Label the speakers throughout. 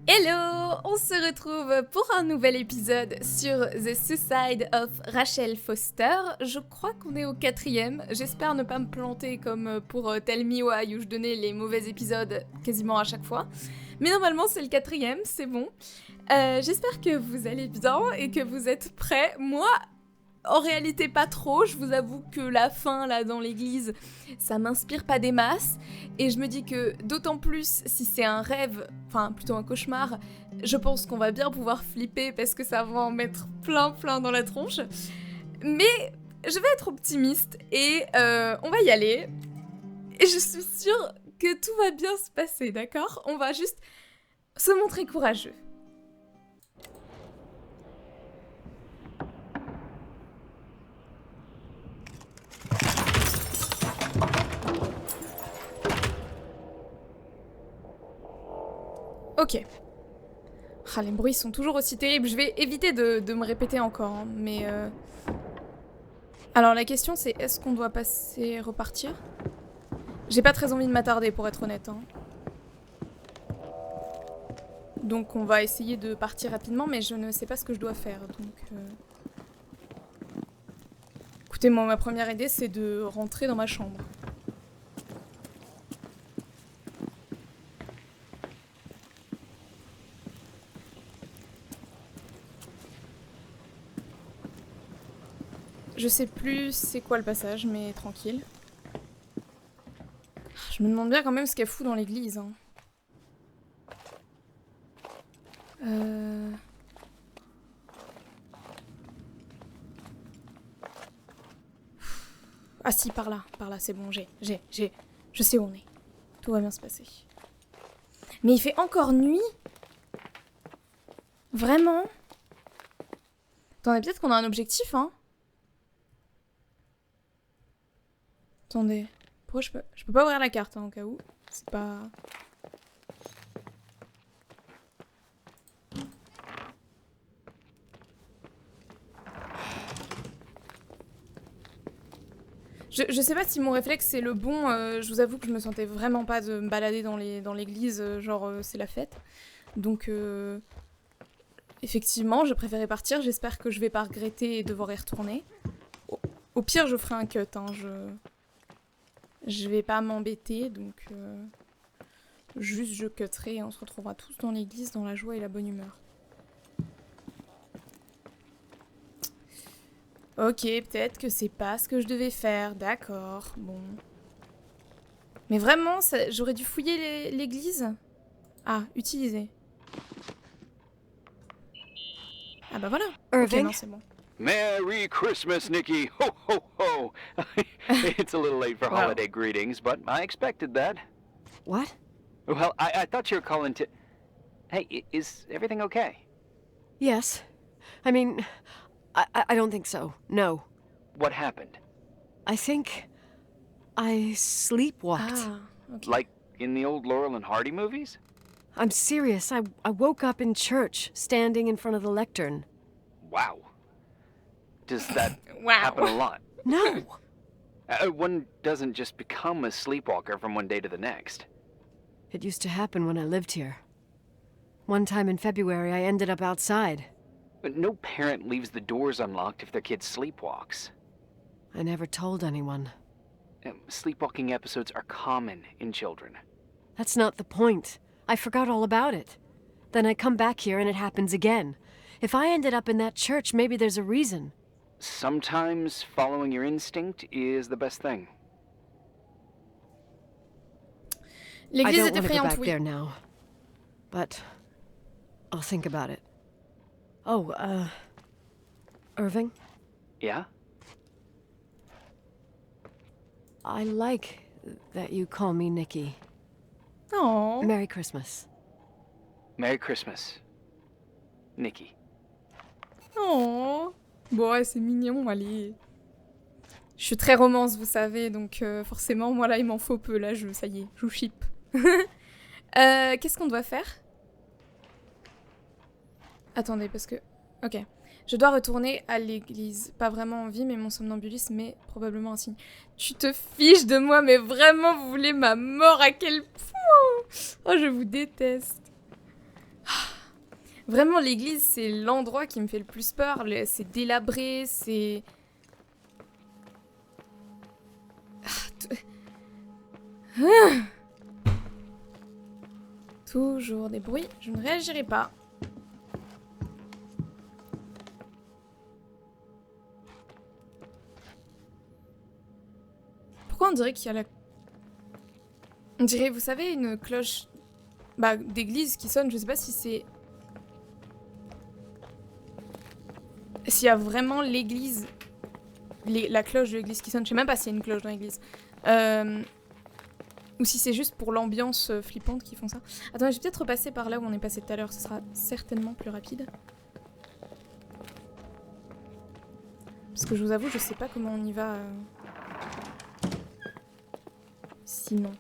Speaker 1: Hello! On se retrouve pour un nouvel épisode sur The Suicide of Rachel Foster. Je crois qu'on est au 4e. J'espère ne pas me planter comme pour Tell Me Why où je donnais les mauvais épisodes quasiment à chaque fois. Mais normalement c'est le 4e, c'est bon. J'espère que vous allez bien et que vous êtes prêts. Moi, en réalité pas trop, je vous avoue que la fin là dans l'église, ça m'inspire pas des masses, et je me dis que d'autant plus si c'est un rêve, enfin plutôt un cauchemar, je pense qu'on va bien pouvoir flipper parce que ça va en mettre plein dans la tronche. Mais je vais être optimiste et on va y aller, et je suis sûre que tout va bien se passer, d'accord? On va juste se montrer courageux. Ok. Ah, les bruits sont toujours aussi terribles. Je vais éviter de me répéter encore, hein, mais... Alors la question c'est, est-ce qu'on doit passer, repartir? J'ai pas très envie de m'attarder pour être honnête. Hein. Donc on va essayer de partir rapidement, mais je ne sais pas ce que je dois faire. Donc, écoutez, moi ma première idée c'est de rentrer dans ma chambre. Je sais plus c'est quoi le passage, mais tranquille. Je me demande bien quand même ce qu'elle fout dans l'église. Hein. Ah si, par là, c'est bon, je sais où on est. Tout va bien se passer. Mais il fait encore nuit? Vraiment? Attendez, peut-être qu'on a un objectif, hein? Attendez, pourquoi je peux pas ouvrir la carte, hein, au cas où. C'est pas... Je sais pas si mon réflexe c'est le bon, je vous avoue que je me sentais vraiment pas de me balader dans l'église, genre c'est la fête. Donc effectivement, je préférais partir, j'espère que je vais pas regretter et devoir y retourner. Au pire, je ferai un cut, hein, je vais pas m'embêter, donc juste je cutterai et on se retrouvera tous dans l'église dans la joie et la bonne humeur. Ok, peut-être que c'est pas ce que je devais faire, d'accord, bon. Mais vraiment, j'aurais dû fouiller l'église? Ah, utiliser. Ah bah voilà.
Speaker 2: Irving?
Speaker 1: Ok, non, c'est bon.
Speaker 3: Merry Christmas, Nikki! Ho, ho, ho! It's a little late for
Speaker 1: Wow.
Speaker 3: holiday greetings, but I expected that.
Speaker 2: What?
Speaker 3: Well, I thought you were calling to... Hey, is everything okay?
Speaker 2: Yes. I mean, I don't think so. No.
Speaker 3: What happened?
Speaker 2: I think I sleepwalked.
Speaker 1: Ah, ok.
Speaker 3: Like in the old Laurel and Hardy movies?
Speaker 2: I'm serious. I woke up in church, standing in front of the lectern.
Speaker 3: Wow. Does that
Speaker 1: Wow.
Speaker 3: happen a lot?
Speaker 2: No.
Speaker 3: One doesn't just become a sleepwalker from one day to the next.
Speaker 2: It used to happen when I lived here. One time in February, I ended up outside.
Speaker 3: But no parent leaves the doors unlocked if their kid sleepwalks.
Speaker 2: I never told anyone.
Speaker 3: Sleepwalking episodes are common in children.
Speaker 2: That's not the point. I forgot all about it. Then I come back here and it happens again. If I ended up in that church, maybe there's a reason.
Speaker 3: Sometimes following your instinct is the best thing.
Speaker 2: I
Speaker 1: L'église
Speaker 2: don't
Speaker 1: est
Speaker 2: want to go
Speaker 1: effrayante,
Speaker 2: back
Speaker 1: oui.
Speaker 2: there now. But I'll think about it. Oh, Irving?
Speaker 3: Yeah?
Speaker 2: I like that you call me Nikki.
Speaker 1: Oh.
Speaker 2: Merry Christmas.
Speaker 3: Merry Christmas, Nikki.
Speaker 1: Oh. Bon, ouais, c'est mignon, allez. Je suis très romance, vous savez, donc forcément, moi là, il m'en faut peu. Là, ça y est, je vous ship. Qu'est-ce qu'on doit faire? Attendez, parce que... Ok. Je dois retourner à l'église. Pas vraiment envie, mais mon somnambulisme est probablement un signe. Tu te fiches de moi, mais vraiment, vous voulez ma mort à quel point? Oh, je vous déteste. Vraiment, l'église, c'est l'endroit qui me fait le plus peur. C'est délabré, c'est... Toujours des bruits, je ne réagirai pas. Pourquoi on dirait qu'il y a la... On dirait, vous savez, une cloche d'église qui sonne, je sais pas si c'est... S'il y a vraiment l'église... La cloche de l'église qui sonne, je sais même pas s'il y a une cloche dans l'église. Ou si c'est juste pour l'ambiance flippante qu'ils font ça. Attends, je vais peut-être repasser par là où on est passé tout à l'heure, ce sera certainement plus rapide. Parce que je vous avoue, je sais pas comment on y va... Sinon...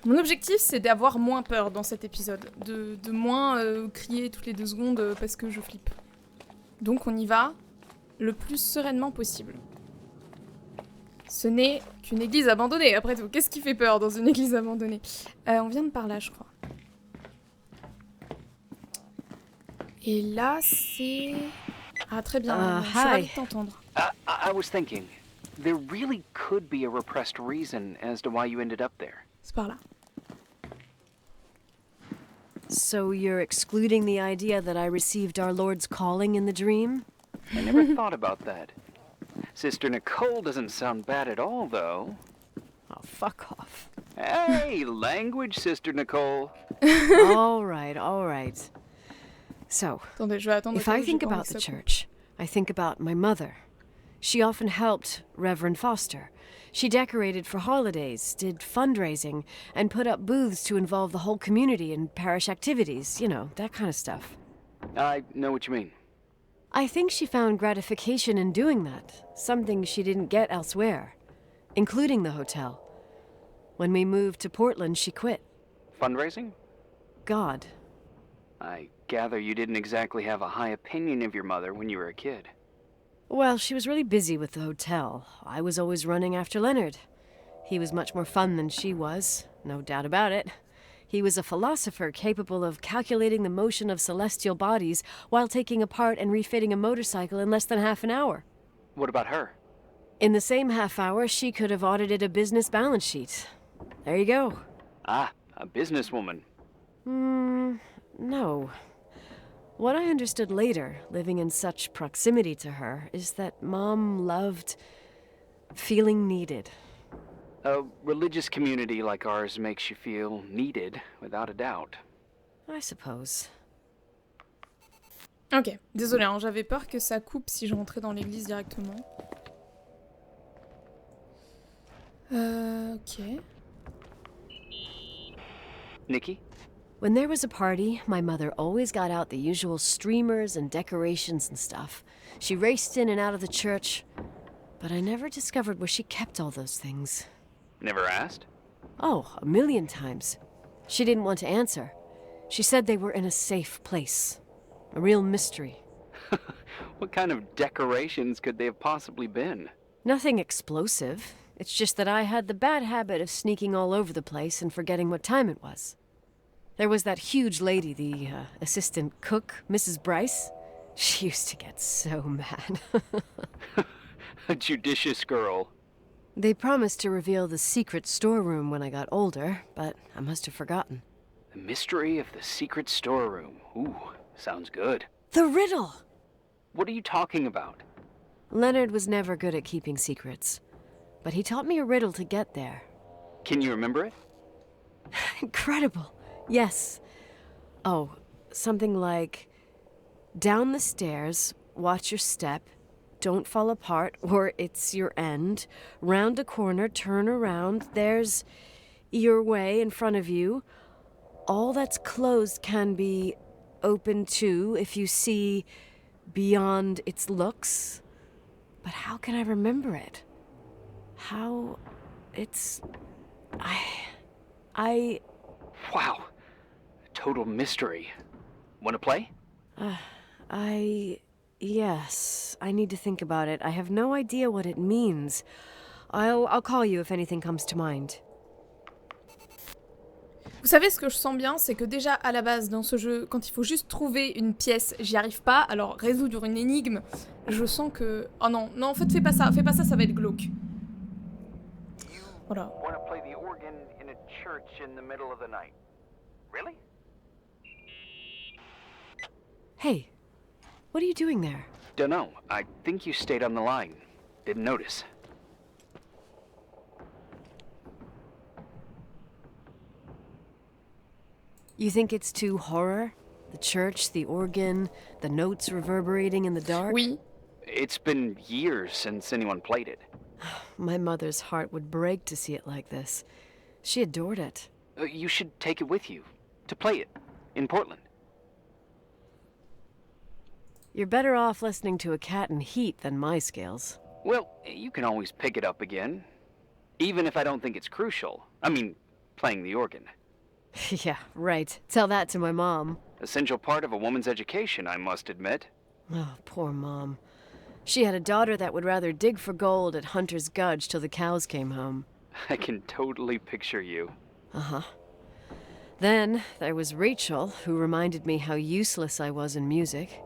Speaker 1: Mon objectif, c'est d'avoir moins peur dans cet épisode. De moins crier toutes les 2 secondes parce que je flippe. Donc on y va le plus sereinement possible. Ce n'est qu'une église abandonnée, après tout. Qu'est-ce qui fait peur dans une église abandonnée? On vient de par là, je crois. Et là, c'est... Ah, très bien. Je suis ravie de t'entendre.
Speaker 3: I was thinking, there really could be a repressed reason as to why you ended up there.
Speaker 1: C'est par là.
Speaker 2: So you're excluding the idea that I received our Lord's calling in the dream?
Speaker 3: I never thought about that. Sister Nicole doesn't sound bad at all, though.
Speaker 2: Oh, fuck off.
Speaker 3: Hey, language, Sister Nicole.
Speaker 2: All right. So,
Speaker 1: Attendez, je vais attendre.
Speaker 2: if I think about the church, I think about my mother. She often helped Reverend Foster. She decorated for holidays, did fundraising, and put up booths to involve the whole community in parish activities, you know, that kind of stuff.
Speaker 3: I know what you mean.
Speaker 2: I think she found gratification in doing that, something she didn't get elsewhere, including the hotel. When we moved to Portland, she quit.
Speaker 3: Fundraising?
Speaker 2: God.
Speaker 3: I gather you didn't exactly have a high opinion of your mother when you were a kid.
Speaker 2: Well, she was really busy with the hotel. I was always running after Leonard. He was much more fun than she was, no doubt about it. He was a philosopher capable of calculating the motion of celestial bodies while taking apart and refitting a motorcycle in less than half an hour.
Speaker 3: What about her?
Speaker 2: In the same half hour, she could have audited a business balance sheet. There you go.
Speaker 3: Ah, a businesswoman.
Speaker 2: No. What I understood later, living in such proximity to her, is that Mom loved feeling needed.
Speaker 3: A religious community like ours makes you feel needed, without a doubt.
Speaker 2: I suppose.
Speaker 1: Ok, désolé, hein, j'avais peur que ça coupe si je rentrais dans l'église directement. Ok.
Speaker 3: Nikki?
Speaker 2: When there was a party, my mother always got out the usual streamers and decorations and stuff. She raced in and out of the church, but I never discovered where she kept all those things.
Speaker 3: Never asked?
Speaker 2: Oh, a million times. She didn't want to answer. She said they were in a safe place. A real mystery.
Speaker 3: What kind of decorations could they have possibly been?
Speaker 2: Nothing explosive. It's just that I had the bad habit of sneaking all over the place and forgetting what time it was. There was that huge lady, the assistant cook, Mrs. Bryce. She used to get so mad.
Speaker 3: A judicious girl.
Speaker 2: They promised to reveal the secret storeroom when I got older, but I must have forgotten.
Speaker 3: The mystery of the secret storeroom. Ooh, sounds good.
Speaker 2: The riddle!
Speaker 3: What are you talking about?
Speaker 2: Leonard was never good at keeping secrets, but he taught me a riddle to get there.
Speaker 3: Can you remember it?
Speaker 2: Incredible. Yes. Oh, something like, down the stairs, watch your step, don't fall apart, or it's your end. Round a corner, turn around, there's your way in front of you. All that's closed can be open too if you see beyond its looks. But how can I remember it? How... it's... I...
Speaker 3: Wow. Total mystery. Want to play?
Speaker 2: Yes, I need to think about it. I have no idea what it means. I'll call you if anything comes to mind.
Speaker 1: Vous savez, ce que je sens bien, c'est que déjà, à la base, dans ce jeu, quand il faut juste trouver une pièce, j'y arrive pas. Alors, résoudre une énigme, je sens que... Oh non, non, en fait, fais pas ça, ça va être glauque. Voilà.
Speaker 3: Want to play the organ in a church in the middle of the night? Really?
Speaker 2: Hey, what are you doing there?
Speaker 3: Dunno. I think you stayed on the line. Didn't notice.
Speaker 2: You think it's too horror? The church, the organ, the notes reverberating in the dark?
Speaker 1: Oui.
Speaker 3: It's been years since anyone played it.
Speaker 2: My mother's heart would break to see it like this. She adored it.
Speaker 3: You should take it with you. To play it. In Portland.
Speaker 2: You're better off listening to a cat in heat than my scales.
Speaker 3: Well, you can always pick it up again. Even if I don't think it's crucial. I mean, playing the organ.
Speaker 2: Yeah, right. Tell that to my mom.
Speaker 3: Essential part of a woman's education, I must admit.
Speaker 2: Oh, poor Mom. She had a daughter that would rather dig for gold at Hunter's Gulch till the cows came home.
Speaker 3: I can totally picture you.
Speaker 2: Uh-huh. Then there was Rachel, who reminded me how useless I was in music.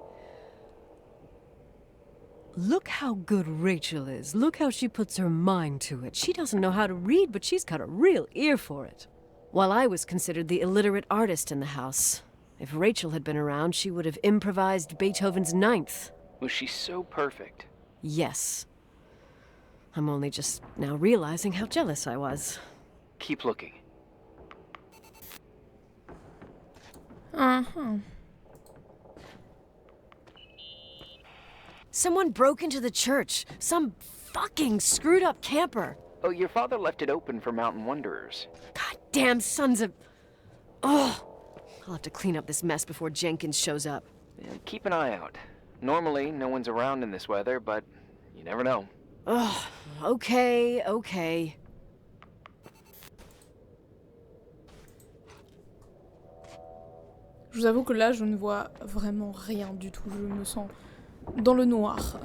Speaker 2: Look how good Rachel is. Look how she puts her mind to it. She doesn't know how to read, but she's got a real ear for it. While I was considered the illiterate artist in the house. If Rachel had been around, she would have improvised Beethoven's Ninth.
Speaker 3: Was she so perfect?
Speaker 2: Yes. I'm only just now realizing how jealous I was.
Speaker 3: Keep looking.
Speaker 1: Uh-huh.
Speaker 2: Someone broke into the church. Some fucking screwed up camper.
Speaker 3: Oh, your father left it open for mountain wanderers.
Speaker 2: Goddamn sons of... Oh! I'll have to clean up this mess before Jenkins shows up.
Speaker 3: Yeah, keep an eye out. Normally, no one's around in this weather, but you never know.
Speaker 2: Oh, okay, okay.
Speaker 1: Je vous avoue que là, je ne vois vraiment rien du tout. Je me sens dans le noir.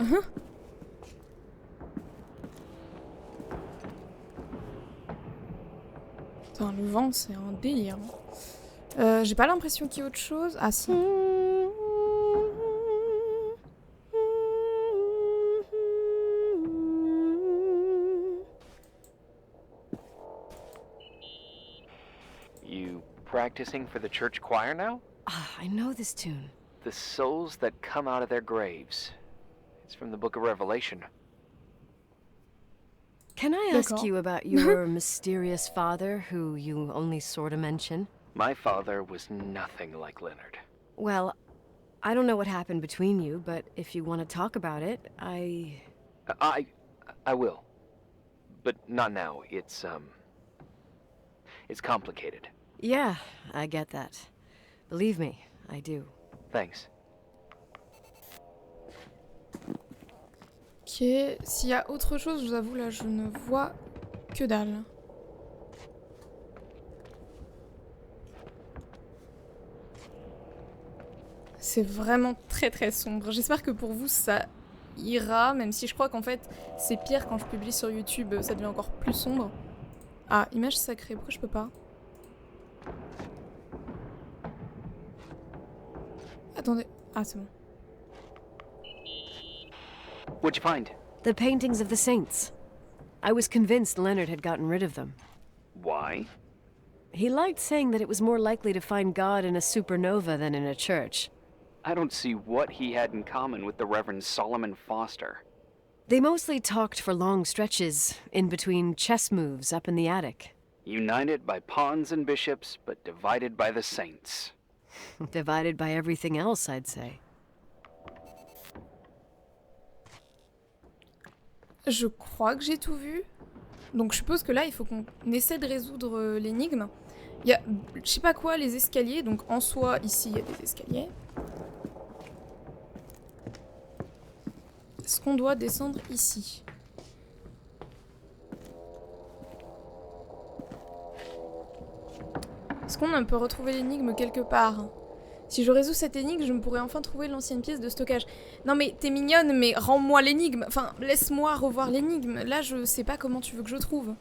Speaker 1: Putain, le vent, c'est un délire. J'ai pas l'impression qu'il y ait autre chose. Ah si.
Speaker 3: You practicing for the church choir now?
Speaker 2: Ah, I know this tune.
Speaker 3: The souls that come out of their graves. It's from the book of Revelation.
Speaker 2: Can I ask
Speaker 1: D'accord.
Speaker 2: you about your mysterious father, who you only sorta mention?
Speaker 3: My father was nothing like Leonard.
Speaker 2: Well, I don't know what happened between you, but if you want to talk about it,
Speaker 3: I will. But not now. It's complicated.
Speaker 2: Yeah, I get that. Believe me, I do.
Speaker 3: Thanks.
Speaker 1: Ok, s'il y a autre chose, je vous avoue, là, je ne vois que dalle. C'est vraiment très très sombre. J'espère que pour vous, ça ira, même si je crois qu'en fait, c'est pire quand je publie sur YouTube, ça devient encore plus sombre. Ah, image sacrée, pourquoi je peux pas? Attendez, ah c'est bon.
Speaker 3: What'd you find?
Speaker 2: The paintings of the saints. I was convinced Leonard had gotten rid of them.
Speaker 3: Why?
Speaker 2: He liked saying that it was more likely to find God in a supernova than in a church.
Speaker 3: I don't see what he had in common with the Reverend Solomon Foster.
Speaker 2: They mostly talked for long stretches, in between chess moves up in the attic.
Speaker 3: United by pawns and bishops, but divided by the saints.
Speaker 2: Divided by everything else, I'd say.
Speaker 1: Je crois que j'ai tout vu. Donc je suppose que là, il faut qu'on essaie de résoudre l'énigme. Il y a, je sais pas quoi, les escaliers. Donc en soi, ici, il y a des escaliers. Est-ce qu'on doit descendre ici? Est-ce qu'on peut retrouver l'énigme quelque part? Si je résous cette énigme, je me pourrais enfin trouver l'ancienne pièce de stockage. Non mais t'es mignonne, mais rends-moi l'énigme. Enfin, laisse-moi revoir l'énigme. Là, je sais pas comment tu veux que je trouve.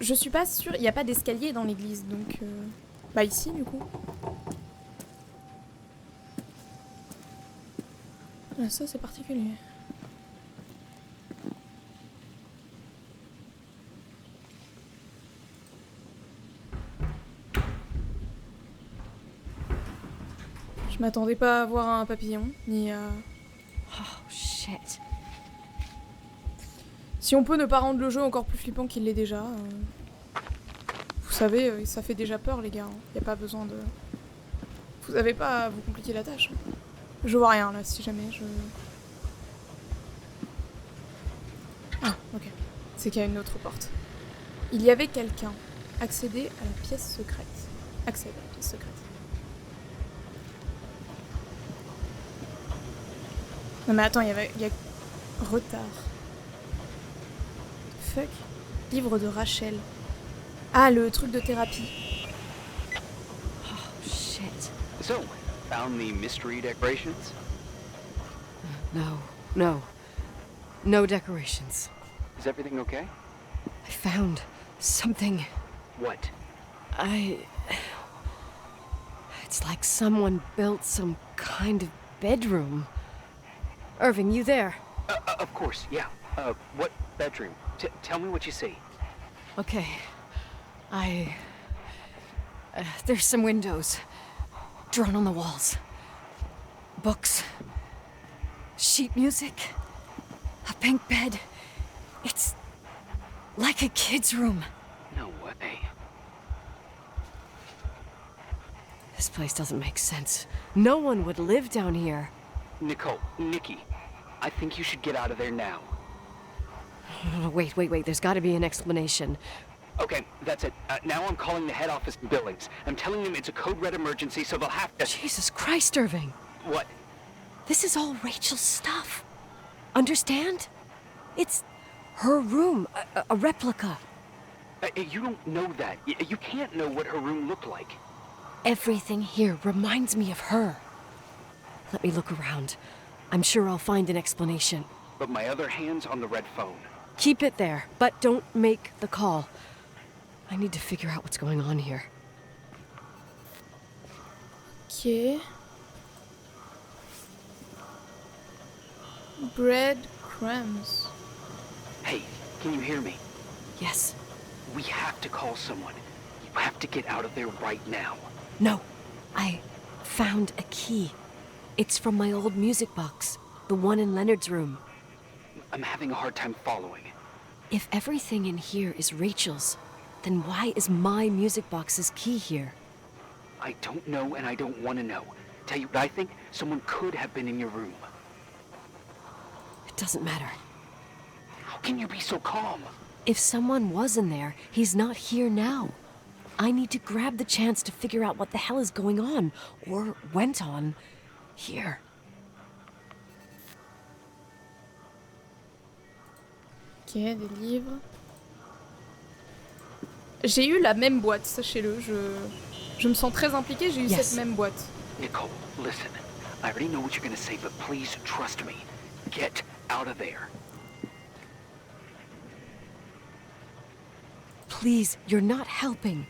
Speaker 1: Je suis pas sûre, il n'y a pas d'escalier dans l'église, donc... Bah ici, du coup. Ah, ça, c'est particulier. Je m'attendais pas à voir un papillon, ni à...
Speaker 2: Oh, shit.
Speaker 1: Si on peut ne pas rendre le jeu encore plus flippant qu'il l'est déjà... Vous savez, ça fait déjà peur, les gars. Y a pas besoin de... Vous avez pas à vous compliquer la tâche. Je vois rien, là, si jamais je... Ah, ok. C'est qu'il y a une autre porte. Il y avait quelqu'un. Accéder à la pièce secrète. Accède à la pièce secrète. Non mais attends, il y a... Retard. Fuck. Livre de Rachel. Ah, le truc de thérapie.
Speaker 2: Oh, shit.
Speaker 3: So, found the mystery decorations?
Speaker 2: No. No decorations.
Speaker 3: Is everything okay?
Speaker 2: I found something.
Speaker 3: What?
Speaker 2: It's like someone built some kind of bedroom. Irving, you there?
Speaker 3: Of course, yeah. What bedroom? Tell me what you see.
Speaker 2: Okay. There's some windows drawn on the walls. Books. Sheet music. A pink bed. It's like a kid's room.
Speaker 3: No way.
Speaker 2: This place doesn't make sense. No one would live down here.
Speaker 3: Nicole, Nikki, I think you should get out of there now.
Speaker 2: No, wait. There's got to be an explanation.
Speaker 3: Okay, that's it. Now I'm calling the head office in Billings. I'm telling them it's a code red emergency, so they'll have to...
Speaker 2: Jesus Christ, Irving.
Speaker 3: What?
Speaker 2: This is all Rachel's stuff. Understand? It's her room, a replica.
Speaker 3: You don't know that. You can't know what her room looked like.
Speaker 2: Everything here reminds me of her. Let me look around. I'm sure I'll find an explanation.
Speaker 3: But my other hand's on the red phone.
Speaker 2: Keep it there, but don't make the call. I need to figure out what's going on here.
Speaker 1: Ok. Bread crumbs.
Speaker 3: Hey, can you hear me?
Speaker 2: Yes.
Speaker 3: We have to call someone. You have to get out of there right now.
Speaker 2: No. I found a key. It's from my old music box. The one in Leonard's room.
Speaker 3: I'm having a hard time following.
Speaker 2: If everything in here is Rachel's, then why is my music box's key here?
Speaker 3: I don't know and I don't want to know. Tell you what I think, someone could have been in your room.
Speaker 2: It doesn't matter.
Speaker 3: How can you be so calm?
Speaker 2: If someone was in there, he's not here now. I need to grab the chance to figure out what the hell is going on, or went on, here.
Speaker 1: Ok, des livres. J'ai eu la même boîte, sachez-le. Je me sens très impliquée, j'ai eu
Speaker 2: Yes.
Speaker 1: cette même boîte.
Speaker 3: Nicole, listen. I already know what you're gonna say, but please trust me. Get out of there.
Speaker 2: Please, you're not helping.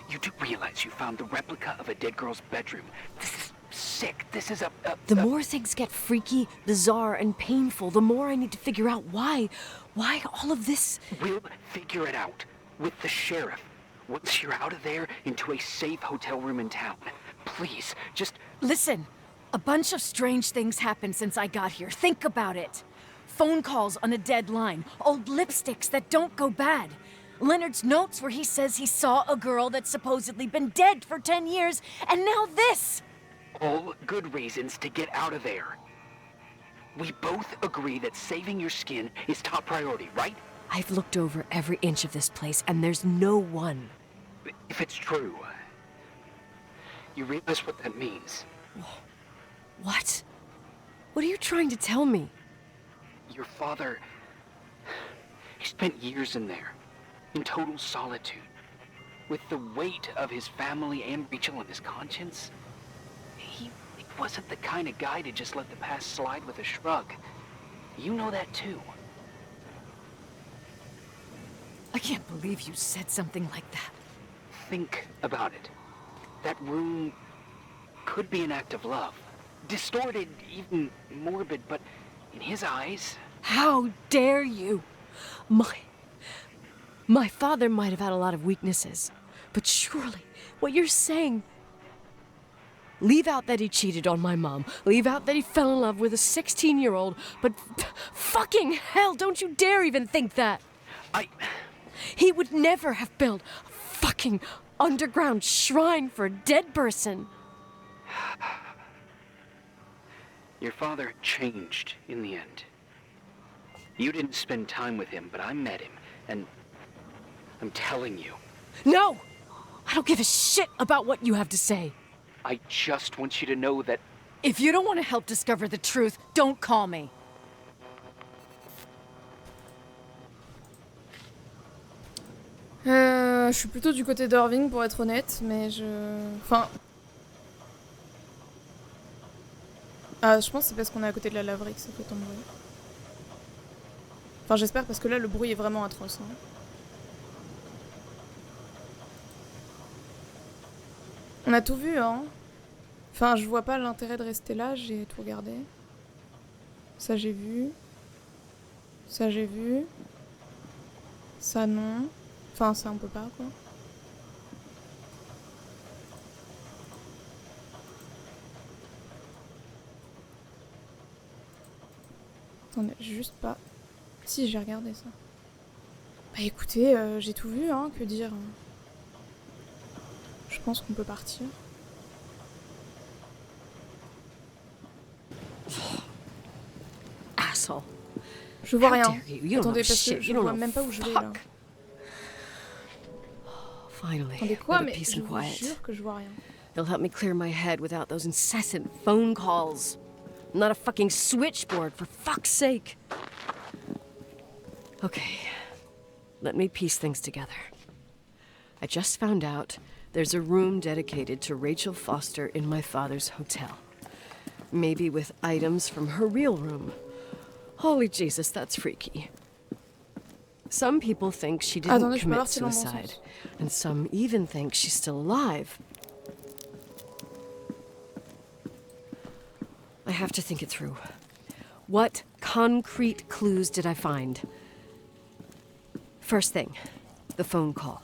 Speaker 3: You do realize you found the replica of a dead girl's bedroom. This is sick. This is
Speaker 2: The more things get freaky, bizarre, and painful, the more I need to figure out why all of this...
Speaker 3: We'll figure it out. With the sheriff. Once you're out of there, into a safe hotel room in town. Please, just...
Speaker 4: Listen, a bunch of strange things happened since I got here. Think about it. Phone calls on a dead line, old lipsticks that don't go bad. Leonard's notes where he says he saw a girl that's supposedly been dead for 10 years, and now this!
Speaker 3: All good reasons to get out of there. We both agree that saving your skin is top priority, right?
Speaker 2: I've looked over every inch of this place, and there's no one.
Speaker 3: If it's true, you realize what that means.
Speaker 2: What? What are you trying to tell me?
Speaker 3: Your father... He spent years in there, in total solitude. With the weight of his family and Rachel on his conscience. He wasn't the kind of guy to just let the past slide with a shrug. You know that too.
Speaker 4: I can't believe you said something like that.
Speaker 3: Think about it. That room could be an act of love. Distorted, even morbid, but in his eyes...
Speaker 2: How dare you? My father might have had a lot of weaknesses, but surely what you're saying... Leave out that he cheated on my mom. Leave out that he fell in love with a 16-year-old, but fucking hell, don't you dare even think that! He would never have built a fucking underground shrine for a dead person.
Speaker 3: Your father changed in the end. You didn't spend time with him, but I met him, and I'm telling you.
Speaker 2: No! I don't give a shit about what you have to say.
Speaker 3: I just want you to know that...
Speaker 4: If you don't want to help discover the truth, don't call me.
Speaker 1: Je suis plutôt du côté d'Irving pour être honnête, mais Enfin... Ah, je pense que c'est parce qu'on est à côté de la laverie que ça fait tant de bruit. Enfin, j'espère, parce que là, le bruit est vraiment atroce. Hein. On a tout vu, hein. Enfin, je vois pas l'intérêt de rester là, j'ai tout regardé. Ça, j'ai vu. Ça, j'ai vu. Ça, non. Enfin, ça, on peut pas, quoi. Attendez, juste pas... Si, j'ai regardé ça. Bah écoutez, j'ai tout vu, hein, que dire. Je pense qu'on peut partir.
Speaker 2: Asshole.
Speaker 1: Je vois
Speaker 2: How
Speaker 1: rien.
Speaker 2: dare you? You don't
Speaker 1: Attendez,
Speaker 2: know
Speaker 1: parce que
Speaker 2: shit.
Speaker 1: je
Speaker 2: You don't
Speaker 1: vois
Speaker 2: know
Speaker 1: même pas où je vais, là.
Speaker 2: fuck. Finally,
Speaker 1: Attendez, quoi?
Speaker 2: a bit
Speaker 1: Mais
Speaker 2: of peace
Speaker 1: je
Speaker 2: and
Speaker 1: vous
Speaker 2: quiet.
Speaker 1: jure que je vois rien.
Speaker 2: They'll help me clear my head without those incessant phone calls. I'm not a fucking switchboard, for fuck's sake. Okay, let me piece things together. I just found out there's a room dedicated to Rachel Foster in my father's hotel. Maybe with items from her real room. Holy Jesus, that's freaky. Some people think she didn't
Speaker 1: Attendez, je peux
Speaker 2: commit
Speaker 1: voir si l'on
Speaker 2: suicide, and some even think she's still alive. I have to think it through. What concrete clues did I find? First thing, the phone call.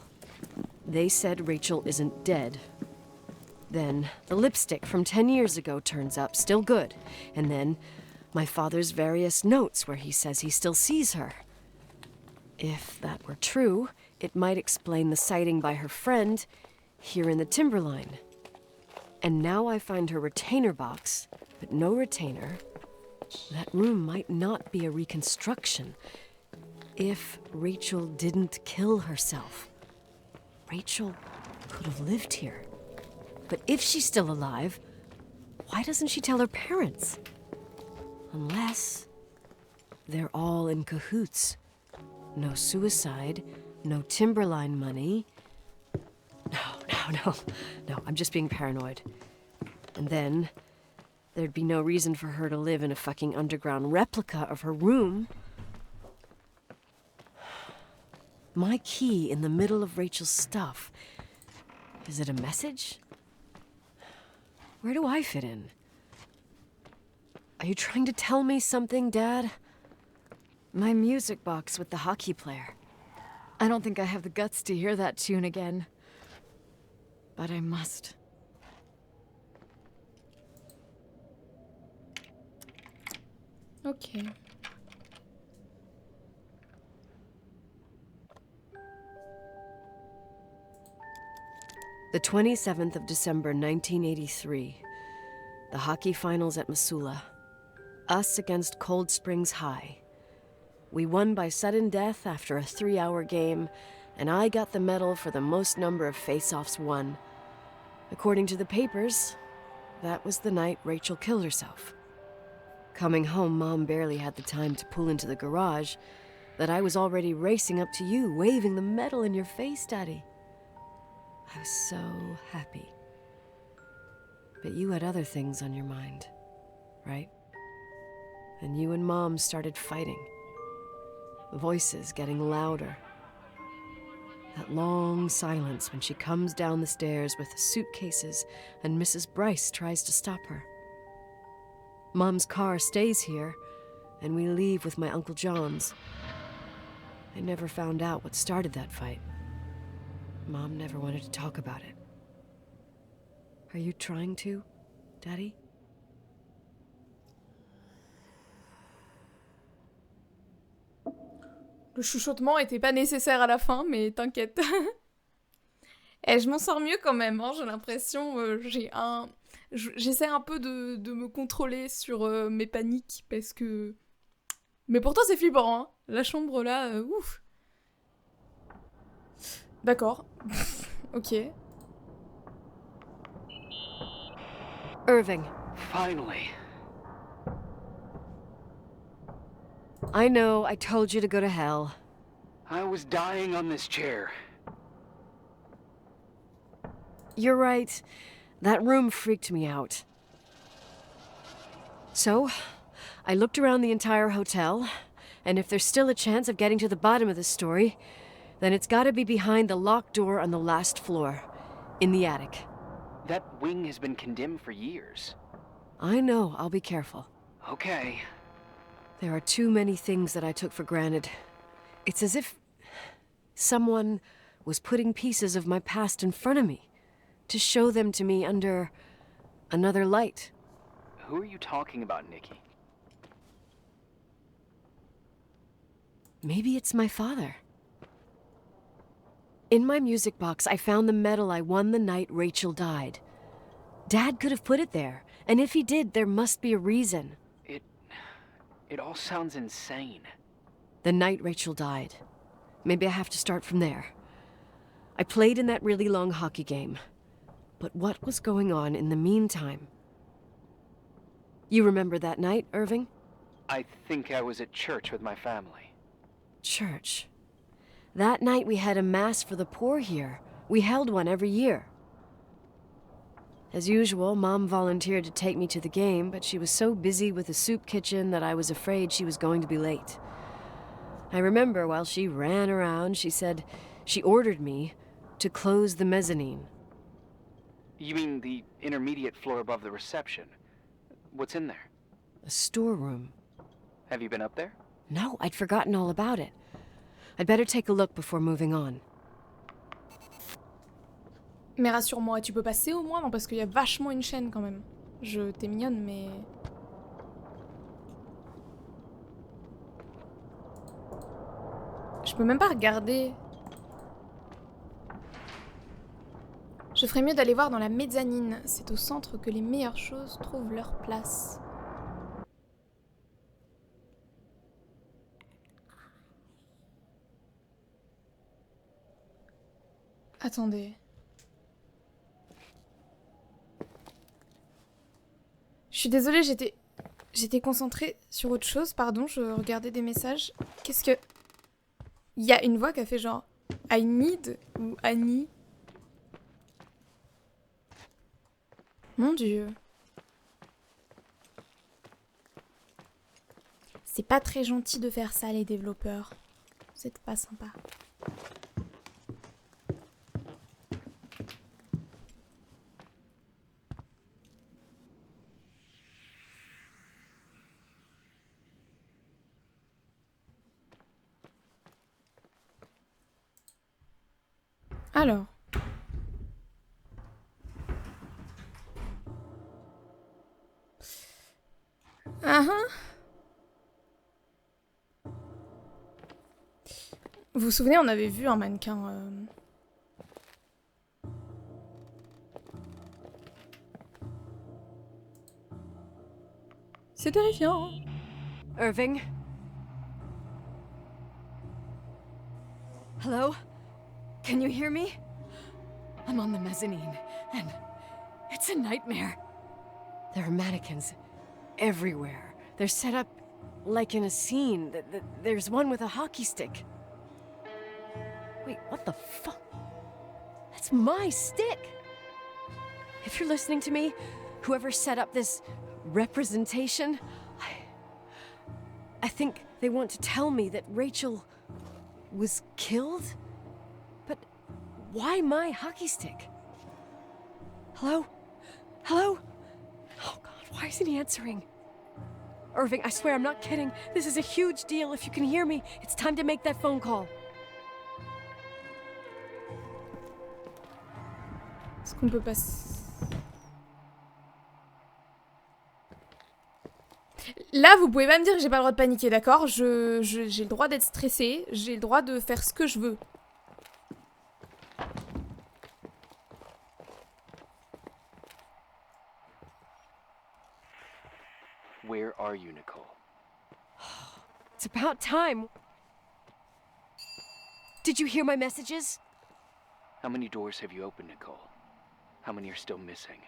Speaker 2: They said Rachel isn't dead. Then, the lipstick from 10 years ago turns up, still good. And then, my father's various notes where he says he still sees her. If that were true, it might explain the sighting by her friend here in the timberline. And now I find her retainer box, but no retainer. That room might not be a reconstruction. If Rachel didn't kill herself, Rachel could have lived here. But if she's still alive, why doesn't she tell her parents? Unless they're all in cahoots. No suicide, no timberline money. No, I'm just being paranoid. And then there'd be no reason for her to live in a fucking underground replica of her room. My key in the middle of Rachel's stuff. Is it a message? Where do I fit in? Are you trying to tell me something, Dad?
Speaker 4: My music box with the hockey player. I don't think I have the guts to hear that tune again. But I must.
Speaker 1: Ok.
Speaker 2: The 27th of December, 1983. The hockey finals at Missoula. Us against Cold Springs High. We won by sudden death after a 3-hour game, and I got the medal for the most number of face-offs won. According to the papers, that was the night Rachel killed herself. Coming home, Mom barely had the time to pull into the garage that I was already racing up to you, waving the medal in your face, Daddy. I was so happy. But you had other things on your mind, right? And you and Mom started fighting. Voices getting louder. That long silence when she comes down the stairs with the suitcases and Mrs. Bryce tries to stop her. Mom's car stays here, and we leave with my Uncle John's. I never found out what started that fight. Mom never wanted to talk about it. Are you trying to, Daddy?
Speaker 1: Le chuchotement était pas nécessaire à la fin, mais t'inquiète. Et je m'en sors mieux quand même, hein, j'ai l'impression. J'essaie un peu de me contrôler sur mes paniques, parce que... Mais pourtant c'est flippant, hein. La chambre là, ouf. D'accord. Ok.
Speaker 2: Irving.
Speaker 3: Finally.
Speaker 2: I know, I told you to go to hell.
Speaker 3: I was dying on this chair.
Speaker 2: You're right. That room freaked me out. So, I looked around the entire hotel, and if there's still a chance of getting to the bottom of the story, then it's gotta be behind the locked door on the last floor, in the attic.
Speaker 3: That wing has been condemned for years.
Speaker 2: I know, I'll be careful.
Speaker 3: Okay.
Speaker 2: There are too many things that I took for granted. It's as if someone was putting pieces of my past in front of me to show them to me under another light.
Speaker 3: Who are you talking about, Nikki?
Speaker 2: Maybe it's my father. In my music box, I found the medal I won the night Rachel died. Dad could have put it there, and if he did, there must be a reason.
Speaker 3: It all sounds insane.
Speaker 2: The night Rachel died. Maybe I have to start from there. I played in that really long hockey game. But what was going on in the meantime? You remember that night, Irving?
Speaker 3: I think I was at church with my family.
Speaker 2: Church. That night we had a mass for the poor here. We held one every year. As usual, Mom volunteered to take me to the game, but she was so busy with the soup kitchen that I was afraid she was going to be late. I remember while she ran around, she said she ordered me to close the mezzanine.
Speaker 3: You mean the intermediate floor above the reception? What's in there?
Speaker 2: A storeroom.
Speaker 3: Have you been up there?
Speaker 2: No, I'd forgotten all about it. I'd better take a look before moving on.
Speaker 1: Mais rassure-moi, tu peux passer au moins? Non, parce qu'il y a vachement une chaîne quand même. T'es mignonne, mais... Je peux même pas regarder. Je ferais mieux d'aller voir dans la mezzanine. C'est au centre que les meilleures choses trouvent leur place. Attendez. Je suis désolée, j'étais concentrée sur autre chose, pardon, je regardais des messages. Qu'est-ce que... Il y a une voix qui a fait genre I need ou Annie. Mon Dieu. C'est pas très gentil de faire ça, les développeurs. C'est pas sympa. Alors. Vous vous souvenez, on avait vu un mannequin... C'est terrifiant.
Speaker 2: Irving? Hello? Can you hear me?
Speaker 4: I'm on the mezzanine, and it's a nightmare.
Speaker 2: There are mannequins everywhere. They're set up like in a scene. There's one with a hockey stick. Wait, what the fuck? That's my stick! If you're listening to me, whoever set up this representation, I think they want to tell me that Rachel was killed? But Why my hockey stick? Hello? Hello? Oh God, why isn't he answering? Irving, I swear I'm not kidding. This is a huge deal. If you can hear me, it's time to make that phone call.
Speaker 1: Est-ce qu'on peut passer... Là, vous pouvez pas me dire que j'ai pas le droit de paniquer, d'accord? J'ai le droit d'être stressée, j'ai le droit de faire ce que je veux.
Speaker 3: Where are you, Nicole?
Speaker 2: It's about time. Did you hear my messages?
Speaker 3: How many doors have you opened, Nicole? How many are still missing?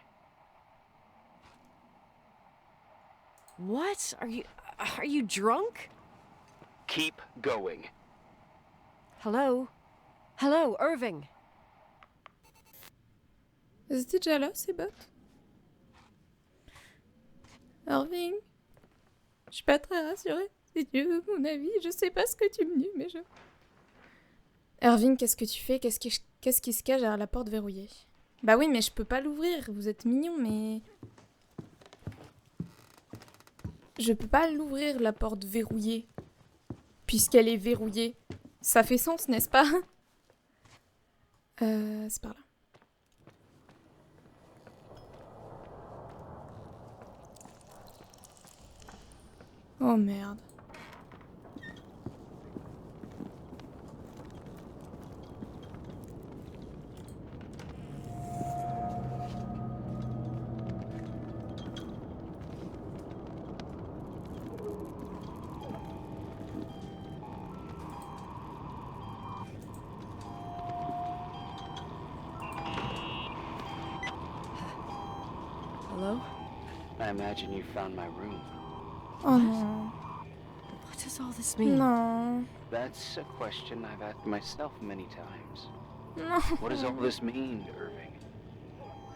Speaker 2: What? Are you drunk?
Speaker 3: Keep going.
Speaker 2: Hello? Hello, Irving.
Speaker 1: C'était déjà là, ces bottes? Irving, je suis pas très rassurée. Si tu veux mon avis, je sais pas ce que tu me dis, mais je... Irving, qu'est-ce que tu fais? Qu'est-ce qui se cache derrière la porte verrouillée? Bah oui, mais je peux pas l'ouvrir. Vous êtes mignon, mais... Je peux pas l'ouvrir, la porte verrouillée. Puisqu'elle est verrouillée. Ça fait sens, n'est-ce pas? C'est par là. Oh merde.
Speaker 2: Hello?
Speaker 3: I imagine you found my room.
Speaker 1: Oh non.
Speaker 2: What does all this mean?
Speaker 1: Non.
Speaker 3: That's a question I've asked myself many times.
Speaker 1: Non.
Speaker 3: What does all this mean, Irving?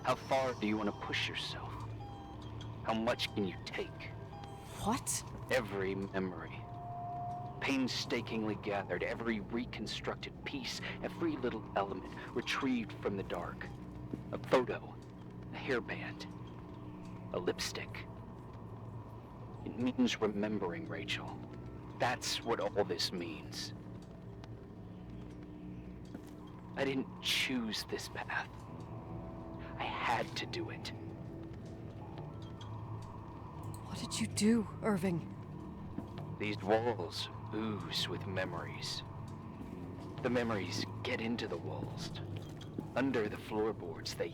Speaker 3: How far do you want to push yourself? How much can you take?
Speaker 2: What?
Speaker 3: Every memory, painstakingly gathered, every reconstructed piece, every little element retrieved from the dark. A photo, a hairband, a lipstick. It means remembering, Rachel. That's what all this means. I didn't choose this path. I had to do it.
Speaker 2: What did you do, Irving?
Speaker 3: These walls ooze with memories. The memories get into the walls. Under the floorboards, they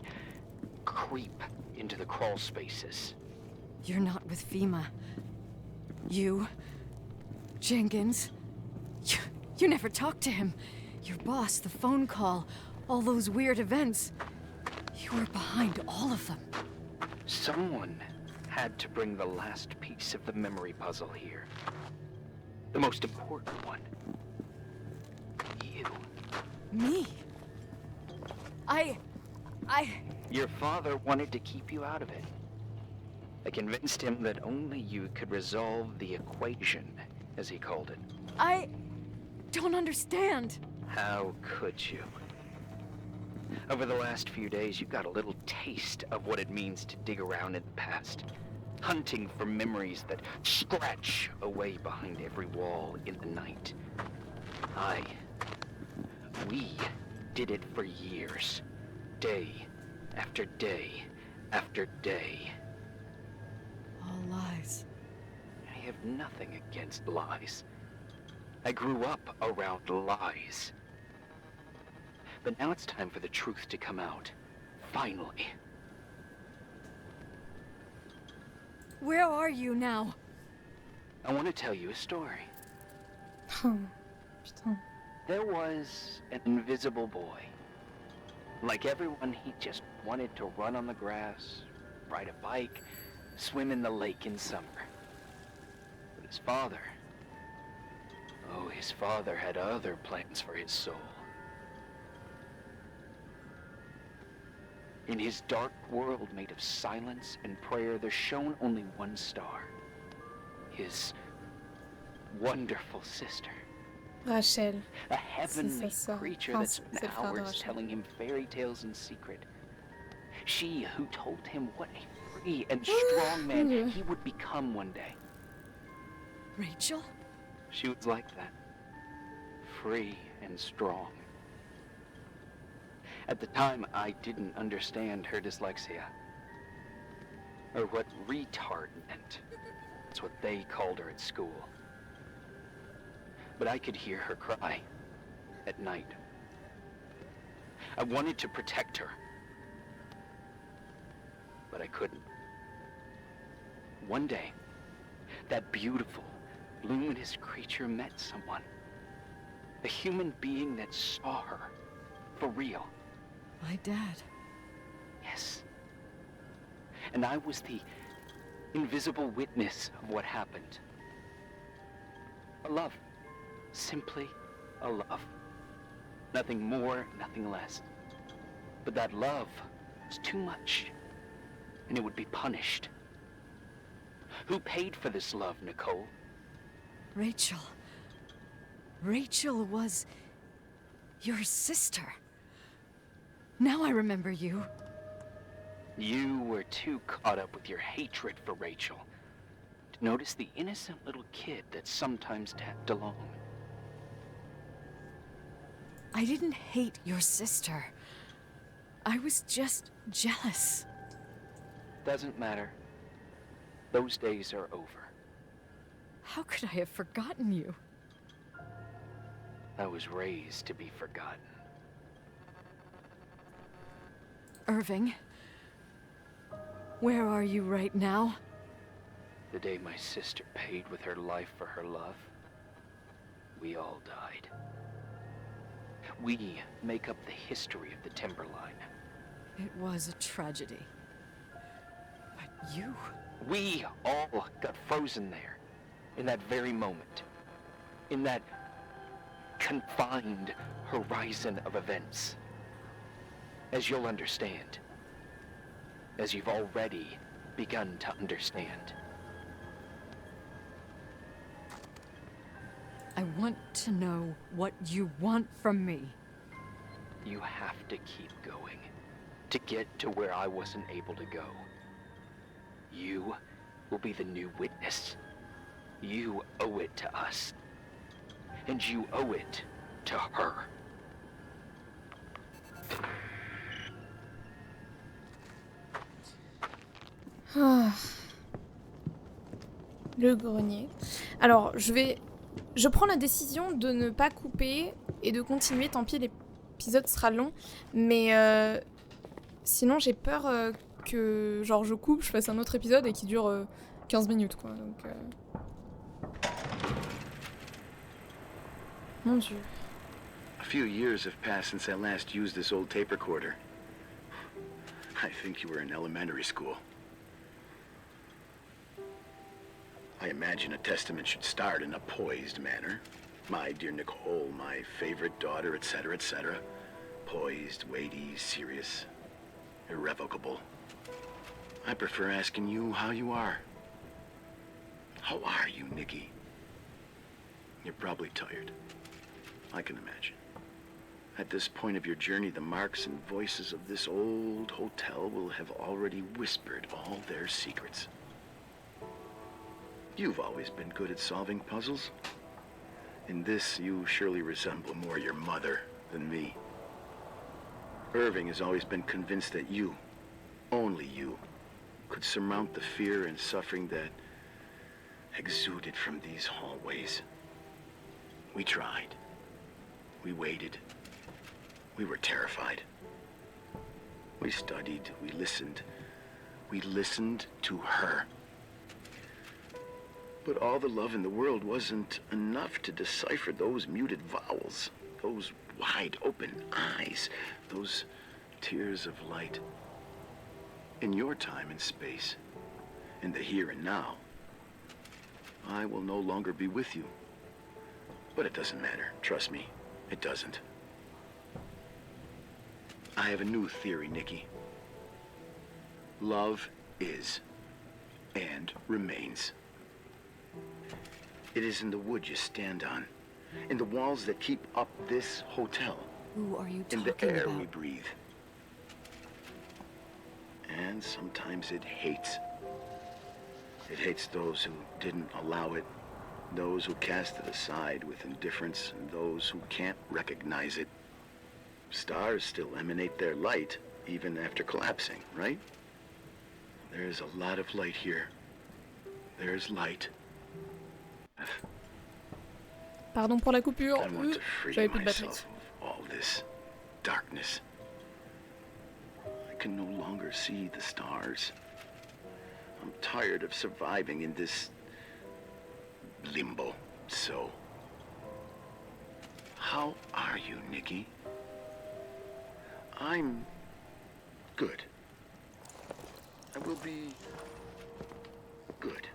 Speaker 3: creep into the crawl spaces.
Speaker 2: You're not with FEMA. You... Jenkins... You never talked to him. Your boss, the phone call, all those weird events. You were behind all of them.
Speaker 3: Someone had to bring the last piece of the memory puzzle here. The most important one. You.
Speaker 2: Me? I...
Speaker 3: Your father wanted to keep you out of it. I convinced him that only you could resolve the equation, as he called it.
Speaker 2: I don't understand.
Speaker 3: How could you? Over the last few days, you got a little taste of what it means to dig around in the past. Hunting for memories that scratch away behind every wall in the night. We did it for years. Day after day after day.
Speaker 2: All lies.
Speaker 3: I have nothing against lies. I grew up around lies. But now it's time for the truth to come out. Finally.
Speaker 2: Where are you now?
Speaker 3: I want to tell you a story.
Speaker 1: Oh, putain.
Speaker 3: There was an invisible boy. Like everyone, he just wanted to run on the grass, ride a bike, swim in the lake in summer. But his father... Oh, his father had other plans for his soul. In his dark world made of silence and prayer, there shone only one star. His wonderful sister.
Speaker 1: Rachel.
Speaker 3: A heavenly
Speaker 1: sa sœur.
Speaker 3: creature
Speaker 1: Enfin,
Speaker 3: that
Speaker 1: c'est
Speaker 3: spent
Speaker 1: le frère de
Speaker 3: hours
Speaker 1: Rachel.
Speaker 3: telling him fairy tales in secret. She who told him what a free and strong man he would become one day.
Speaker 4: Rachel?
Speaker 3: She was like that. Free and strong. At the time, I didn't understand her dyslexia. Or what retard meant. That's what they called her at school. But I could hear her cry at night. I wanted to protect her. But I couldn't. One day, that beautiful, luminous creature met someone. A human being that saw her. For real.
Speaker 2: My dad.
Speaker 3: Yes. And I was the invisible witness of what happened. A love. Simply a love. Nothing more, nothing less. But that love was too much, and it would be punished. Who paid for this love, Nicole?
Speaker 2: Rachel. Rachel was your sister. Now I remember you.
Speaker 3: You were too caught up with your hatred for Rachel to notice the innocent little kid that sometimes tagged along.
Speaker 2: I didn't hate your sister. I was just jealous.
Speaker 3: Doesn't matter. Those days are over.
Speaker 2: How could I have forgotten you?
Speaker 3: I was raised to be forgotten.
Speaker 2: Irving, where are you right now?
Speaker 3: The day my sister paid with her life for her love, we all died. We make up the history of the Timberline.
Speaker 2: It was a tragedy. But you...
Speaker 3: We all got frozen there, in that very moment. In that confined horizon of events. As you'll understand. As you've already begun to understand.
Speaker 2: I want to know what you want from me.
Speaker 3: You have to keep going to get to where I wasn't able to go. You will be the new witness. You owe it to us. And you owe it to her.
Speaker 1: Ah. Le grenier. Alors, je prends la décision de ne pas couper et de continuer. Tant pis, l'épisode sera long. Mais sinon, j'ai peur que genre je coupe, je fasse un autre épisode et qui dure 15 minutes, quoi. Donc, mon Dieu.
Speaker 5: A few years have passed since I last used this old tape recorder. I think you were in elementary school. I imagine a testament should start in a poised manner. My dear Nicole, my favorite daughter, etc., etc. Poised, weighty, serious, irrevocable. I prefer asking you how you are. How are you, Nikki? You're probably tired. I can imagine. At this point of your journey, the marks and voices of this old hotel will have already whispered all their secrets. You've always been good at solving puzzles. In this, you surely resemble more your mother than me. Irving has always been convinced that you, only you, could surmount the fear and suffering that exuded from these hallways. We tried. We waited. We were terrified. We studied. We listened. We listened to her. But all the love in the world wasn't enough to decipher those muted vowels, those wide open eyes, those tears of light. In your time and space, in the here and now, I will no longer be with you. But it doesn't matter, trust me, it doesn't. I have a new theory, Nikki. Love is, and remains. It is in the wood you stand on, in the walls that keep up this hotel,
Speaker 2: Who are you
Speaker 5: in
Speaker 2: talking
Speaker 5: the air
Speaker 2: about?
Speaker 5: we breathe. And sometimes it hates. It hates those who didn't allow it, those who cast it aside with indifference, and those who can't recognize it. Stars still emanate their light, even after collapsing, right? There's a lot of light here. There's light.
Speaker 1: Pardon pour la coupure.
Speaker 5: I want to free
Speaker 1: J'avais plus de batterie.
Speaker 5: myself of all this darkness. I can no longer see the stars. I'm tired of surviving in this limbo. So, how are you, Nikki? I'm good. I will be good.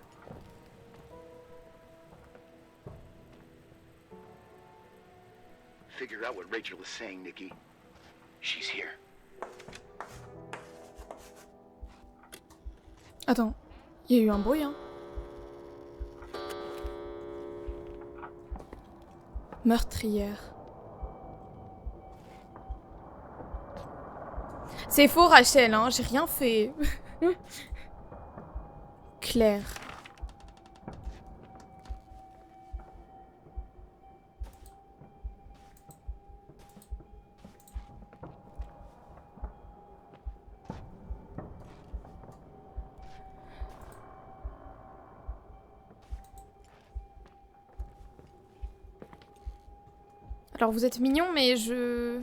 Speaker 5: Figure out what Rachel is saying, Nikki. She's here.
Speaker 1: Attends, il y a eu un bruit, hein. Meurtrière. C'est faux, Rachel, hein, j'ai rien fait. Claire. Alors vous êtes mignon, mais je...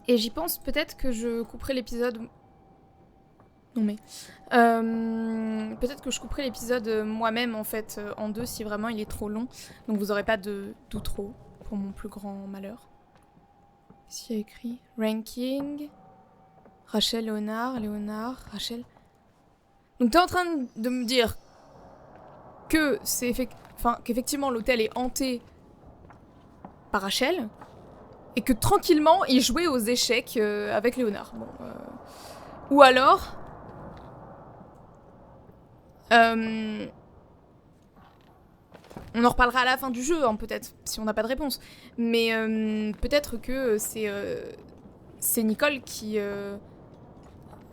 Speaker 1: Et j'y pense, peut-être que je couperai l'épisode... Non mais... peut-être que je couperai l'épisode moi-même, en fait, en deux, si vraiment il est trop long. Donc vous aurez pas d'outro, pour mon plus grand malheur. Qu'est-ce qu'il y a écrit? Ranking... Rachel, Léonard, Rachel... Donc t'es en train de me dire que c'est qu'effectivement l'hôtel est hanté par Rachel et que tranquillement il jouait aux échecs avec Léonard. Bon, ou alors on en reparlera à la fin du jeu, hein, peut-être, si on n'a pas de réponse. Mais peut-être que c'est Nicole qui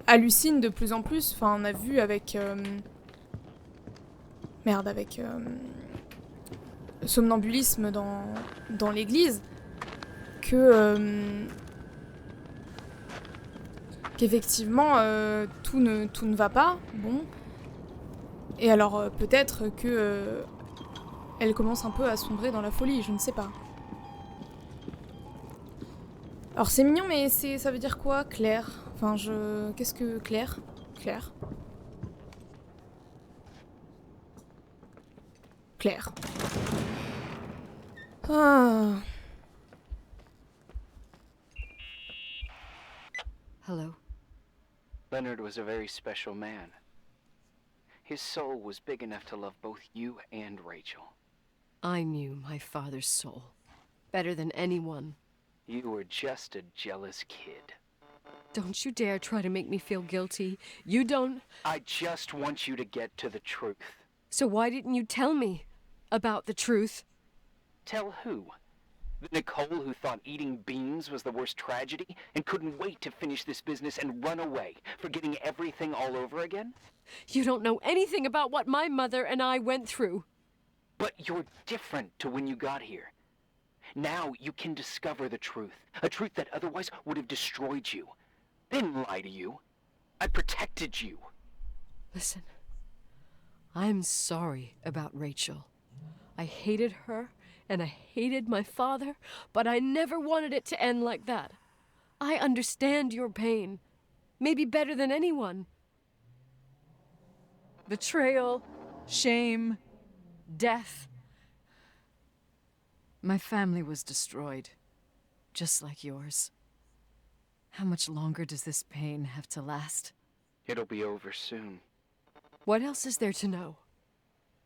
Speaker 1: hallucine de plus en plus. Enfin, on a vu avec... avec somnambulisme dans l'église que... qu'effectivement, tout ne va pas. Bon. Et alors, peut-être que... elle commence un peu à sombrer dans la folie, je ne sais pas. Alors c'est mignon, mais ça veut dire quoi, Claire? Enfin, qu'est-ce que... Claire? Claire. Claire. Ah.
Speaker 2: Hello.
Speaker 3: Leonard was a very special man. His soul was big enough to love both you and Rachel.
Speaker 2: I knew my father's soul better than anyone.
Speaker 3: You were just a jealous kid.
Speaker 2: Don't you dare try to make me feel guilty. You don't...
Speaker 3: I just want you to get to the truth.
Speaker 2: So why didn't you tell me about the truth?
Speaker 3: Tell who? The Nicole who thought eating beans was the worst tragedy and couldn't wait to finish this business and run away, forgetting everything all over again?
Speaker 2: You don't know anything about what my mother and I went through.
Speaker 3: But you're different to when you got here. Now you can discover the truth, a truth that otherwise would have destroyed you. I didn't lie to you. I protected you.
Speaker 2: Listen, I'm sorry about Rachel. I hated her, and I hated my father, but I never wanted it to end like that. I understand your pain, maybe better than anyone.
Speaker 4: Betrayal, shame, death. My family was destroyed, just like yours. How much longer does this pain have to last?
Speaker 3: It'll be over soon.
Speaker 2: What else is there to know?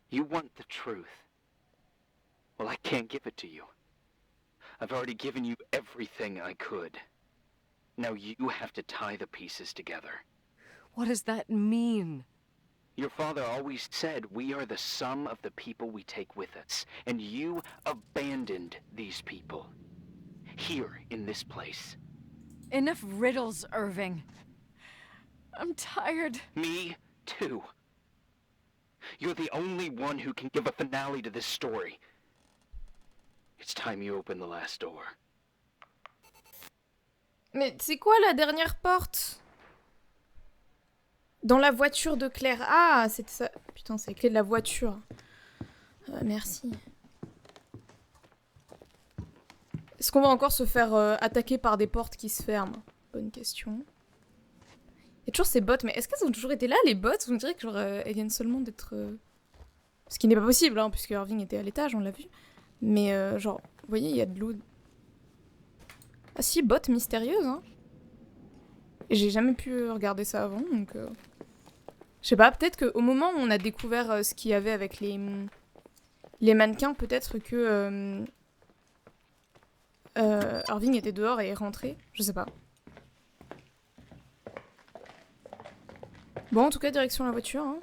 Speaker 3: You want the truth. Well, I can't give it to you. I've already given you everything I could. Now you have to tie the pieces together.
Speaker 2: What does that mean?
Speaker 3: Your father always said we are the sum of the people we take with us, and you abandoned these people. Here, in this place.
Speaker 4: Enough riddles, Irving. I'm tired.
Speaker 3: Me, too. You're the only one who can give a finale to this story. It's time you open the last door.
Speaker 1: Mais c'est quoi la dernière porte? Dans la voiture de Claire. Ah, c'est ça. Putain, c'est les clés de la voiture. Merci. Est-ce qu'on va encore se faire attaquer par des portes qui se ferment? Bonne question. Il y a toujours ces bots, mais est-ce qu'elles ont toujours été là, les bots? On dirait que genre, elles viennent seulement d'être... Ce qui n'est pas possible, hein, puisque Irving était à l'étage, on l'a vu. Mais genre, vous voyez, il y a de l'eau... Ah si, bot mystérieuse, hein. Et j'ai jamais pu regarder ça avant, donc... Je sais pas, peut-être qu'au moment où on a découvert ce qu'il y avait avec les mannequins, peut-être que... Irving était dehors et est rentré, je sais pas. Bon, en tout cas, direction la voiture. Hein.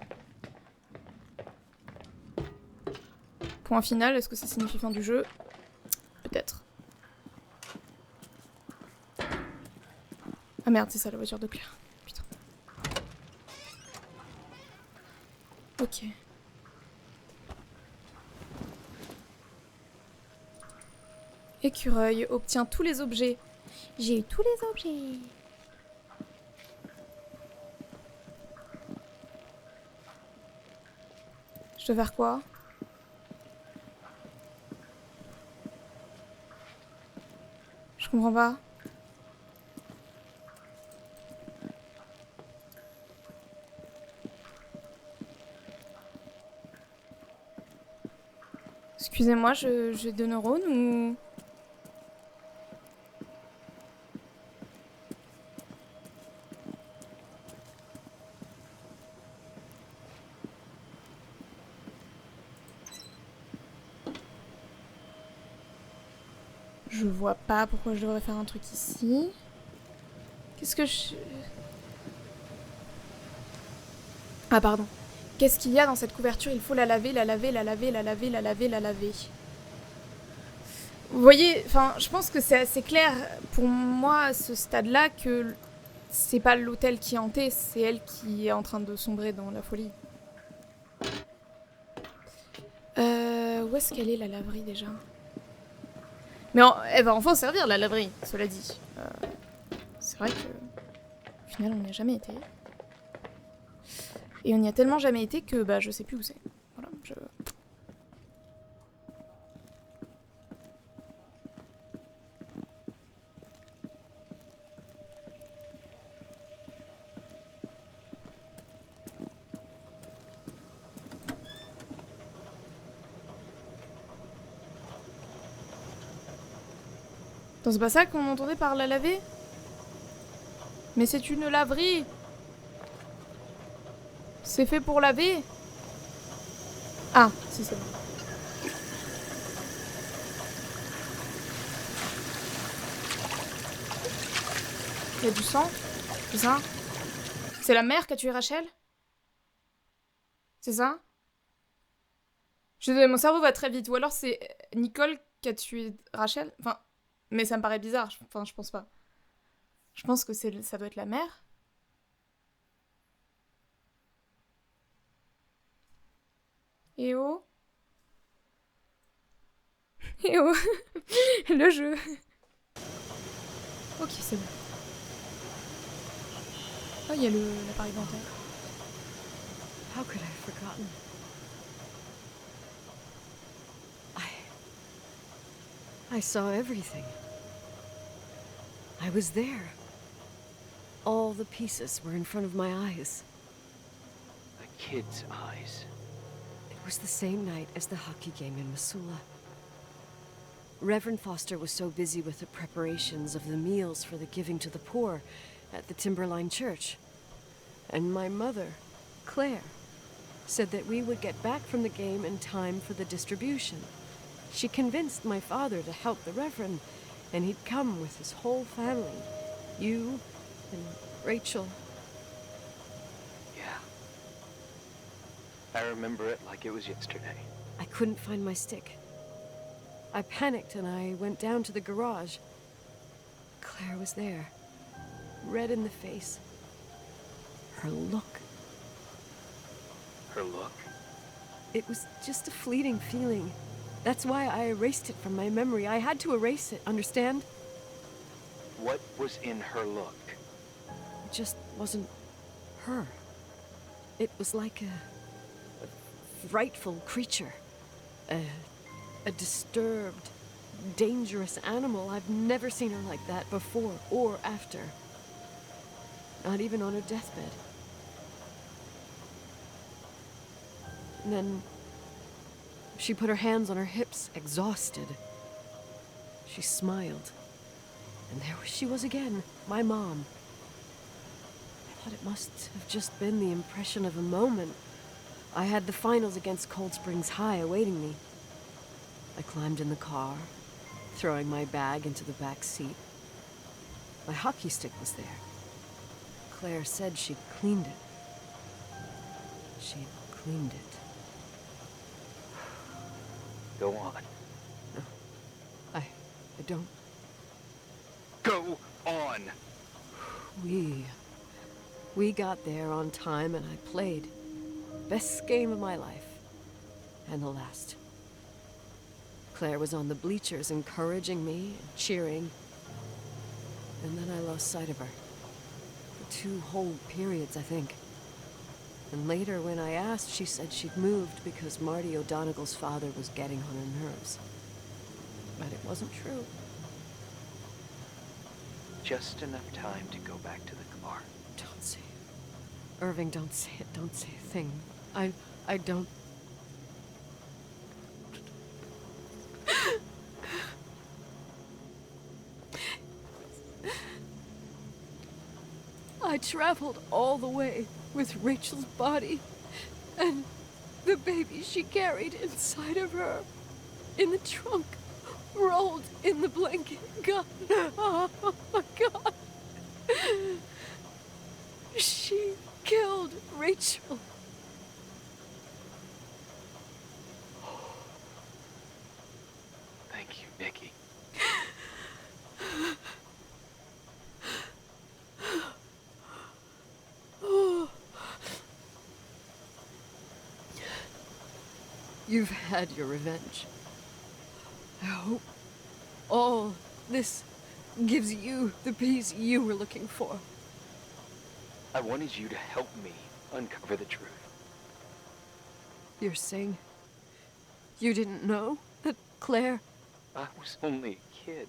Speaker 1: Point final, est-ce que ça signifie fin du jeu? Peut-être. Ah merde, c'est ça la voiture de Claire. Putain. Ok. Écureuil obtient tous les objets. J'ai eu tous les objets. Je dois faire quoi? Je comprends pas. Excusez-moi, j'ai 2 neurones ou... Je vois pas pourquoi je devrais faire un truc ici. Qu'est-ce que je... Ah pardon. Qu'est-ce qu'il y a dans cette couverture? Il faut la laver, la laver, la laver, la laver, la laver, la laver. Vous voyez, enfin, je pense que c'est assez clair pour moi à ce stade-là que c'est pas l'hôtel qui est hanté, c'est elle qui est en train de sombrer dans la folie. Où est-ce qu'elle est la laverie déjà? Mais elle va enfin servir la laverie, cela dit. C'est vrai que au final on n'y a jamais été. Et on n'y a tellement jamais été que bah je sais plus où c'est. Voilà, je... Attends, c'est pas ça qu'on entendait par la laver? Mais c'est une laverie! C'est fait pour laver? Ah, si c'est bon. Il y a du sang? C'est ça? C'est la mère qui a tué Rachel? C'est ça? Je suis désolée, mon cerveau va très vite. Ou alors c'est Nicole qui a tué Rachel? Enfin, mais ça me paraît bizarre. Enfin, je pense pas. Je pense que ça doit être la mère. Et oh. Et oh. Le jeu. Ok, c'est bon. Oh, il y a l'appareil dentaire.
Speaker 2: How could I have forgotten? I saw everything. I was there. All the pieces were in front of my eyes.
Speaker 3: A kid's eyes.
Speaker 2: It was the same night as the hockey game in Missoula. Reverend Foster was so busy with the preparations of the meals for the giving to the poor at the Timberline Church. And my mother, Claire, said that we would get back from the game in time for the distribution. She convinced my father to help the Reverend, and he'd come with his whole family. You and Rachel.
Speaker 3: I remember it like it was yesterday.
Speaker 2: I couldn't find my stick. I panicked and I went down to the garage. Claire was there, red in the face. Her look.
Speaker 3: Her look?
Speaker 2: It was just a fleeting feeling. That's why I erased it from my memory. I had to erase it, understand?
Speaker 3: What was in her look?
Speaker 2: It just wasn't her. It was like a frightful creature. A disturbed, dangerous animal. I've never seen her like that before or after. Not even on her deathbed. And then she put her hands on her hips, exhausted. She smiled. And there she was again, my mom. I thought it must have just been the impression of a moment. I had the finals against Cold Springs High awaiting me. I climbed in the car, throwing my bag into the back seat. My hockey stick was there. Claire said she'd cleaned it. She'd cleaned it.
Speaker 3: Go on.
Speaker 2: No, I don't.
Speaker 3: Go on!
Speaker 2: We got there on time and I played. Best game of my life. And the last. Claire was on the bleachers encouraging me and cheering. And then I lost sight of her. For 2 whole periods, I think. And later, when I asked, she said she'd moved because Marty O'Donegal's father was getting on her nerves. But it wasn't true.
Speaker 3: Just enough time to go back to the car.
Speaker 2: Don't say it. Irving, don't say it. Don't say a thing. I don't... I traveled all the way with Rachel's body and the baby she carried inside of her in the trunk, rolled in the blanket. God, oh my God. She killed Rachel.
Speaker 3: Thank you, Nikki.
Speaker 2: You've had your revenge. I hope all this gives you the peace you were looking for.
Speaker 3: I wanted you to help me uncover the truth.
Speaker 2: You're saying you didn't know that Claire...
Speaker 3: I was only a kid.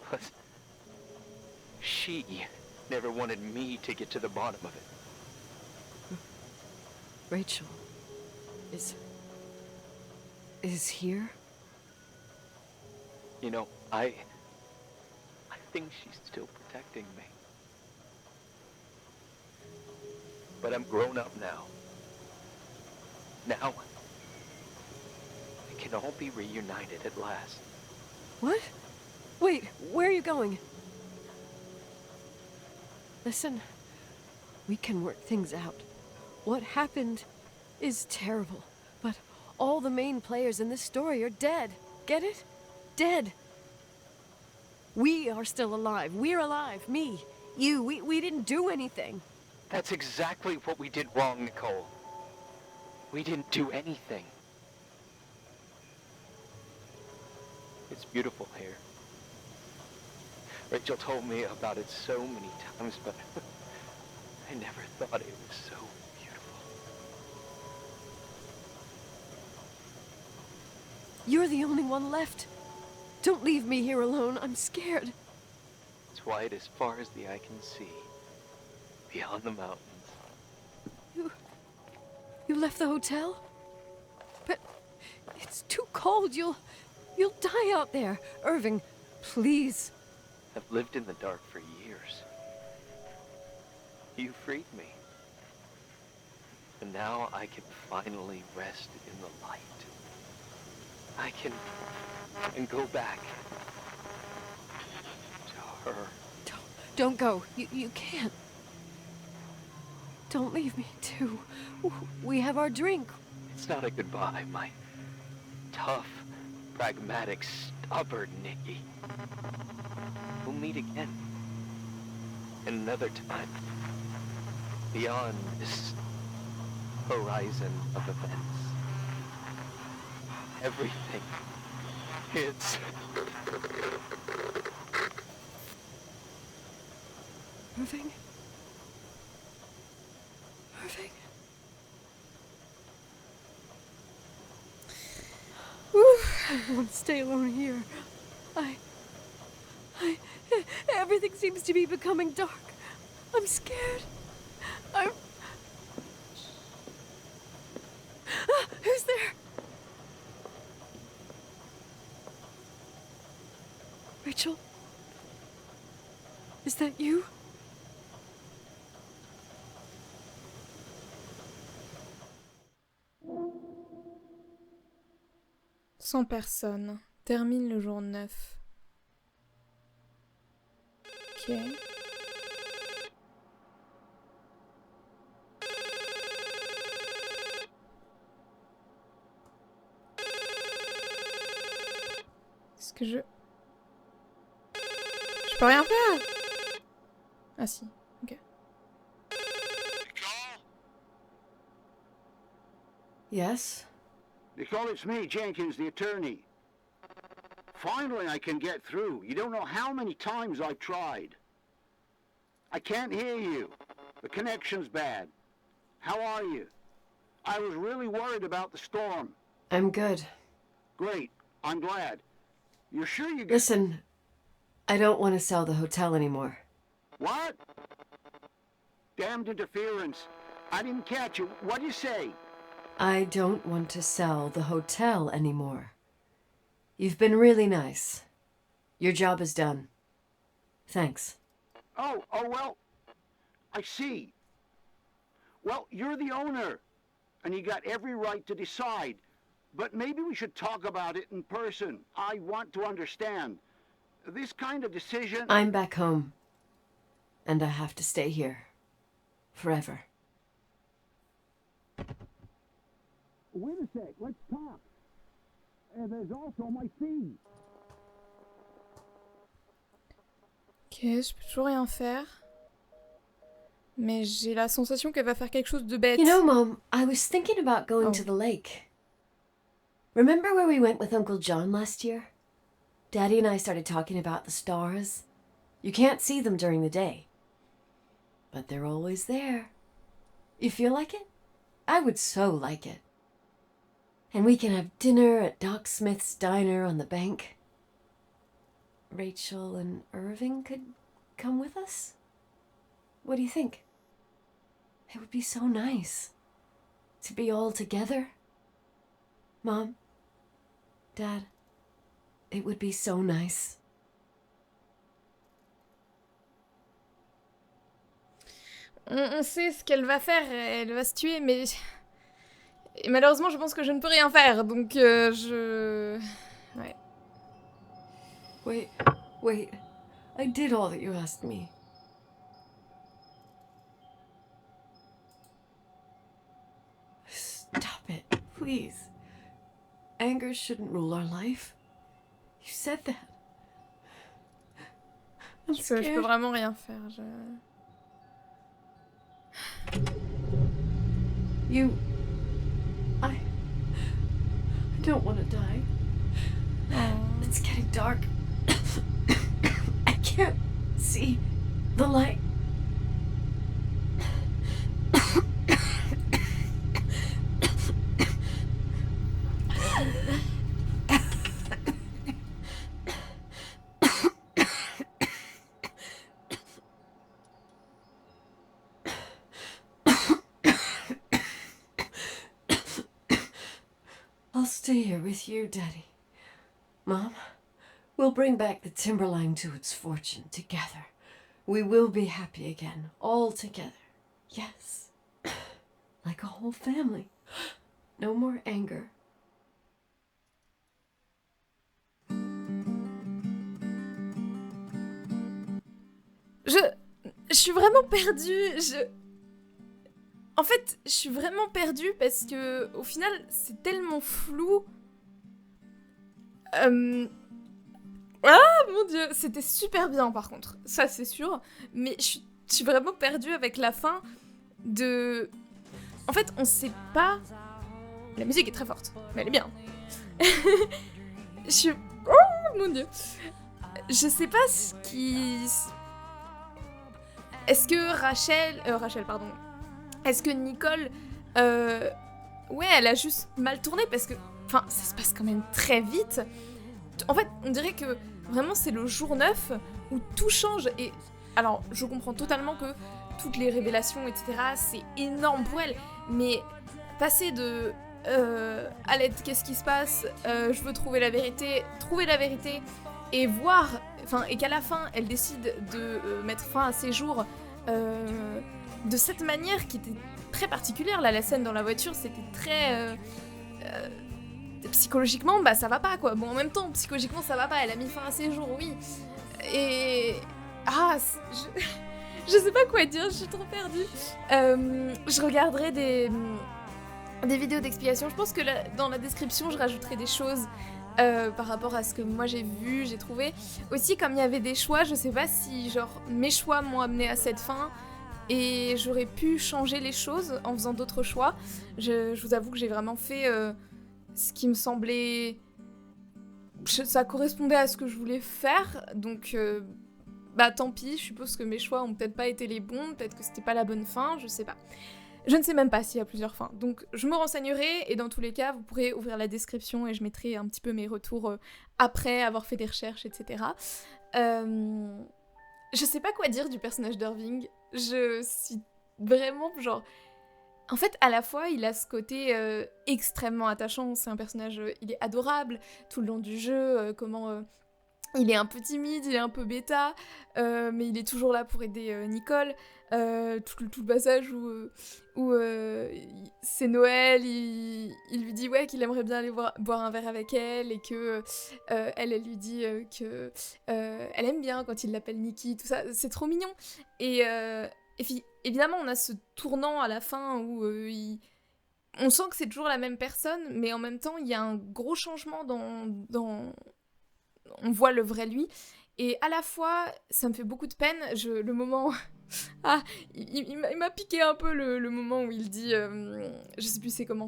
Speaker 3: But she never wanted me to get to the bottom of it.
Speaker 2: Rachel is here?
Speaker 3: You know, I think she's still protecting me. But I'm grown up now. Now, we can all be reunited at last.
Speaker 2: What? Wait, where are you going? Listen, we can work things out. What happened is terrible, but all the main players in this story are dead. Get it? Dead. We are still alive. We're alive. Me, you, we didn't do anything.
Speaker 3: That's exactly what we did wrong, Nicole. We didn't do anything. It's beautiful here. Rachel told me about it so many times, but I never thought it was so beautiful.
Speaker 2: You're the only one left. Don't leave me here alone. I'm scared.
Speaker 3: It's white as far as the eye can see, beyond the mountains.
Speaker 2: You left the hotel? But it's too cold. You'll die out there. Irving, please.
Speaker 3: I've lived in the dark for years. You freed me. And now I can finally rest in the light. I can go back to her.
Speaker 2: Don't go. You can't. Don't leave me, too. We have our drink.
Speaker 3: It's not a goodbye, my tough, pragmatic, stubborn Nikki. We'll meet again. Another time. Beyond this horizon of events. Everything. It's...
Speaker 2: Moving. Moving. I don't want to stay alone here. Everything seems to be becoming dark. I'm scared. Who's there? Rachel? Is that you?
Speaker 1: Sans personne. Termine le jour 9. Ok. Est-ce que je peux rien faire? Ah si, ok.
Speaker 2: Yes?
Speaker 5: Nicole, it's me, Jenkins, the attorney. Finally, I can get through. You don't know how many times I've tried. I can't hear you. The connection's bad. How are you? I was really worried about the storm.
Speaker 2: I'm good.
Speaker 5: Great. I'm glad. You're sure you get...
Speaker 2: Listen, I don't want to sell the hotel anymore.
Speaker 5: What? Damned interference. I didn't catch you. What'd you say?
Speaker 2: I don't want to sell the hotel anymore. You've been really nice. Your job is done. Thanks.
Speaker 5: Oh, well, I see. Well, you're the owner, and you got every right to decide. But maybe we should talk about it in person. I want to understand. This kind of decision...
Speaker 2: I'm back home. And I have to stay here. Forever.
Speaker 5: Wait a sec, let's talk. There's also my fee.
Speaker 1: Ok, je peux toujours rien faire. Mais j'ai la sensation qu'elle va faire quelque chose de bête.
Speaker 2: You know, Mom, I was thinking about going to the lake. Remember where we went with Uncle John last year? Daddy and I started talking about the stars. You can't see them during the day. But they're always there. You feel like it? I would so like it. And we can have dinner at Doc Smith's diner on the bank. Rachel and Irving could come with us? What do you think? It would be so nice to be all together. Mom, Dad, it would be so nice.
Speaker 1: On sait ce qu'elle va faire, elle va se tuer, mais... Et malheureusement, je pense que je ne peux rien faire, donc Ouais.
Speaker 2: Wait. I did all that you asked me. Stop it, please. Anger shouldn't rule our life. You said that. I'm scared.
Speaker 1: Je peux vraiment rien faire,
Speaker 2: I don't want to die. It's getting dark. I can't see the light. I'll stay here with you, Daddy. Mom, we'll bring back the Timberline to its fortune together. We will be happy again, all together. Yes. Like a whole family. No more anger.
Speaker 1: Je suis vraiment perdue, En fait, je suis vraiment perdue parce que, au final, c'est tellement flou. Ah mon dieu, c'était super bien par contre, ça c'est sûr. Mais je suis vraiment perdue avec la fin de... En fait, on sait pas... La musique est très forte, mais elle est bien. Je suis... Oh mon dieu. Je sais pas ce qui... Est-ce que Rachel, pardon. Est-ce que Nicole... Ouais, elle a juste mal tourné parce que... Enfin, ça se passe quand même très vite. En fait, on dirait que vraiment c'est le jour 9 où tout change. Et alors, je comprends totalement que toutes les révélations, etc., c'est énorme pour elle. Mais passer de... à l'aide, qu'est-ce qui se passe, je veux trouver la vérité et voir... Enfin, et qu'à la fin, elle décide de mettre fin à ses jours de cette manière qui était très particulière. Là, la scène dans la voiture, c'était très... psychologiquement, bah ça va pas quoi. Bon, en même temps, psychologiquement, ça va pas. Elle a mis fin à ses jours, oui. Et... Ah, je sais pas quoi dire, je suis trop perdue. Je regarderai des vidéos d'explication. Je pense que dans la description, je rajouterai des choses par rapport à ce que moi j'ai vu, j'ai trouvé. Aussi, comme il y avait des choix, je sais pas si genre mes choix m'ont amené à cette fin et j'aurais pu changer les choses en faisant d'autres choix. Je vous avoue que j'ai vraiment fait ce qui me semblait... Ça correspondait à ce que je voulais faire, donc bah tant pis, je suppose que mes choix ont peut-être pas été les bons, peut-être que c'était pas la bonne fin, je sais pas. Je ne sais même pas s'il y a plusieurs fins, donc je me renseignerai, et dans tous les cas, vous pourrez ouvrir la description et je mettrai un petit peu mes retours après avoir fait des recherches, etc. Je sais pas quoi dire du personnage d'Irving, je suis vraiment genre... En fait, à la fois, il a ce côté extrêmement attachant, c'est un personnage, il est adorable tout le long du jeu, comment... il est un peu timide, il est un peu bêta, mais il est toujours là pour aider Nicole. Tout le passage où c'est Noël, il lui dit ouais, qu'il aimerait bien aller boire un verre avec elle, et que elle lui dit que elle aime bien quand il l'appelle Nikki, tout ça, c'est trop mignon. Et puis, évidemment, on a ce tournant à la fin où on sent que c'est toujours la même personne, mais en même temps, il y a un gros changement dans... On voit le vrai lui. Et à la fois, ça me fait beaucoup de peine. Le moment... Ah, il m'a piqué un peu le moment où il dit... je sais plus comment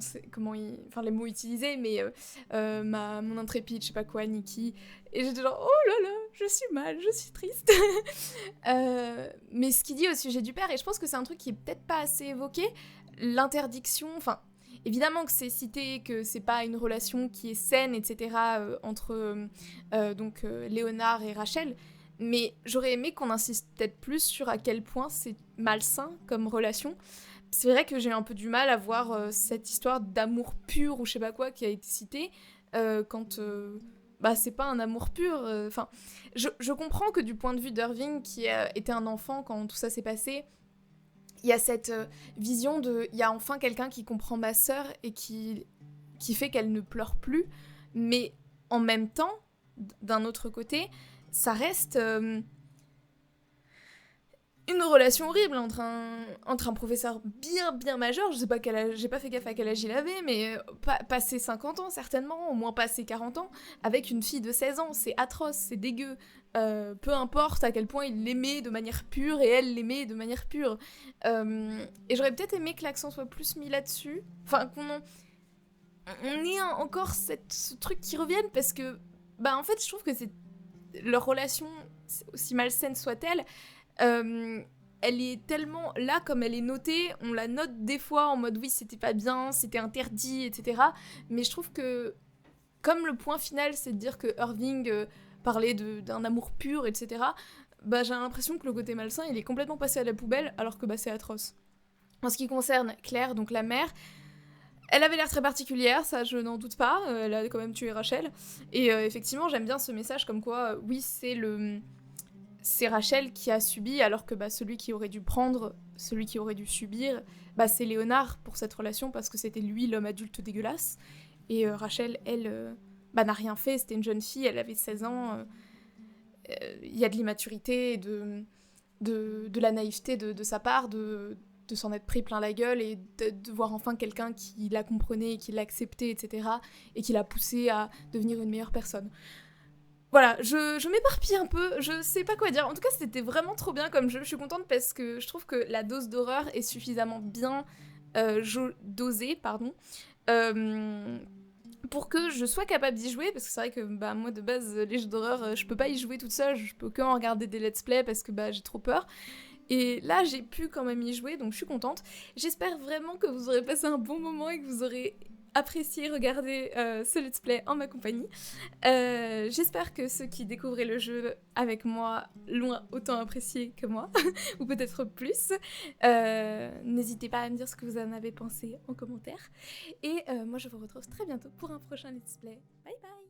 Speaker 1: il... Enfin, les mots utilisés, mais mon intrépide, je sais pas quoi, Nikki. Et j'étais genre, oh là là, je suis mal, je suis triste. Mais ce qu'il dit au sujet du père, et je pense que c'est un truc qui est peut-être pas assez évoqué, l'interdiction... Enfin, évidemment que c'est cité, que c'est pas une relation qui est saine, etc. Entre Léonard et Rachel, mais j'aurais aimé qu'on insiste peut-être plus sur à quel point c'est malsain comme relation. C'est vrai que j'ai un peu du mal à voir cette histoire d'amour pur ou je sais pas quoi qui a été citée quand c'est pas un amour pur. Enfin, je comprends que du point de vue d'Irving, qui était un enfant quand tout ça s'est passé, il y a cette vision de... Il y a enfin quelqu'un qui comprend ma sœur et qui fait qu'elle ne pleure plus. Mais en même temps, d'un autre côté, ça reste une relation horrible entre un professeur bien majeur. Je sais pas quel âge, j'ai pas fait gaffe à quel âge il avait, mais passé 50 ans certainement, au moins passé 40 ans, avec une fille de 16 ans. C'est atroce, c'est dégueu. Peu importe à quel point il l'aimait de manière pure et elle l'aimait de manière pure. Et j'aurais peut-être aimé que l'accent soit plus mis là-dessus. Enfin, on ait encore ce truc qui revienne, parce que, en fait, je trouve que leur relation, aussi malsaine soit-elle, elle est tellement là comme elle est notée, on la note des fois en mode oui, c'était pas bien, c'était interdit, etc. Mais je trouve que, comme le point final, c'est de dire que Irving... parler d'un amour pur, etc., j'ai l'impression que le côté malsain, il est complètement passé à la poubelle, alors que c'est atroce. En ce qui concerne Claire, donc la mère, elle avait l'air très particulière, ça je n'en doute pas, elle a quand même tué Rachel, et effectivement j'aime bien ce message comme quoi, oui, c'est Rachel qui a subi, alors que celui qui aurait dû prendre, celui qui aurait dû subir, c'est Léonard pour cette relation, parce que c'était lui l'homme adulte dégueulasse, et Rachel, elle... n'a rien fait, c'était une jeune fille, elle avait 16 ans, il y a de l'immaturité, de la naïveté de sa part, de de s'en être pris plein la gueule et de voir enfin quelqu'un qui la comprenait et qui l'acceptait, etc. et qui l'a poussé à devenir une meilleure personne. Voilà, je m'éparpille un peu, je sais pas quoi dire. En tout cas, c'était vraiment trop bien comme jeu. Je suis contente parce que je trouve que la dose d'horreur est suffisamment bien dosée, pour que je sois capable d'y jouer, parce que c'est vrai que moi de base les jeux d'horreur je peux pas y jouer toute seule, je peux que en regarder des let's play parce que j'ai trop peur. Et là j'ai pu quand même y jouer, donc je suis contente. J'espère vraiment que vous aurez passé un bon moment et que vous aurez apprécié regarder ce let's play en ma compagnie. J'espère que ceux qui découvraient le jeu avec moi l'ont autant apprécié que moi, ou peut-être plus. N'hésitez pas à me dire ce que vous en avez pensé en commentaire. Et moi je vous retrouve très bientôt pour un prochain let's play. Bye bye.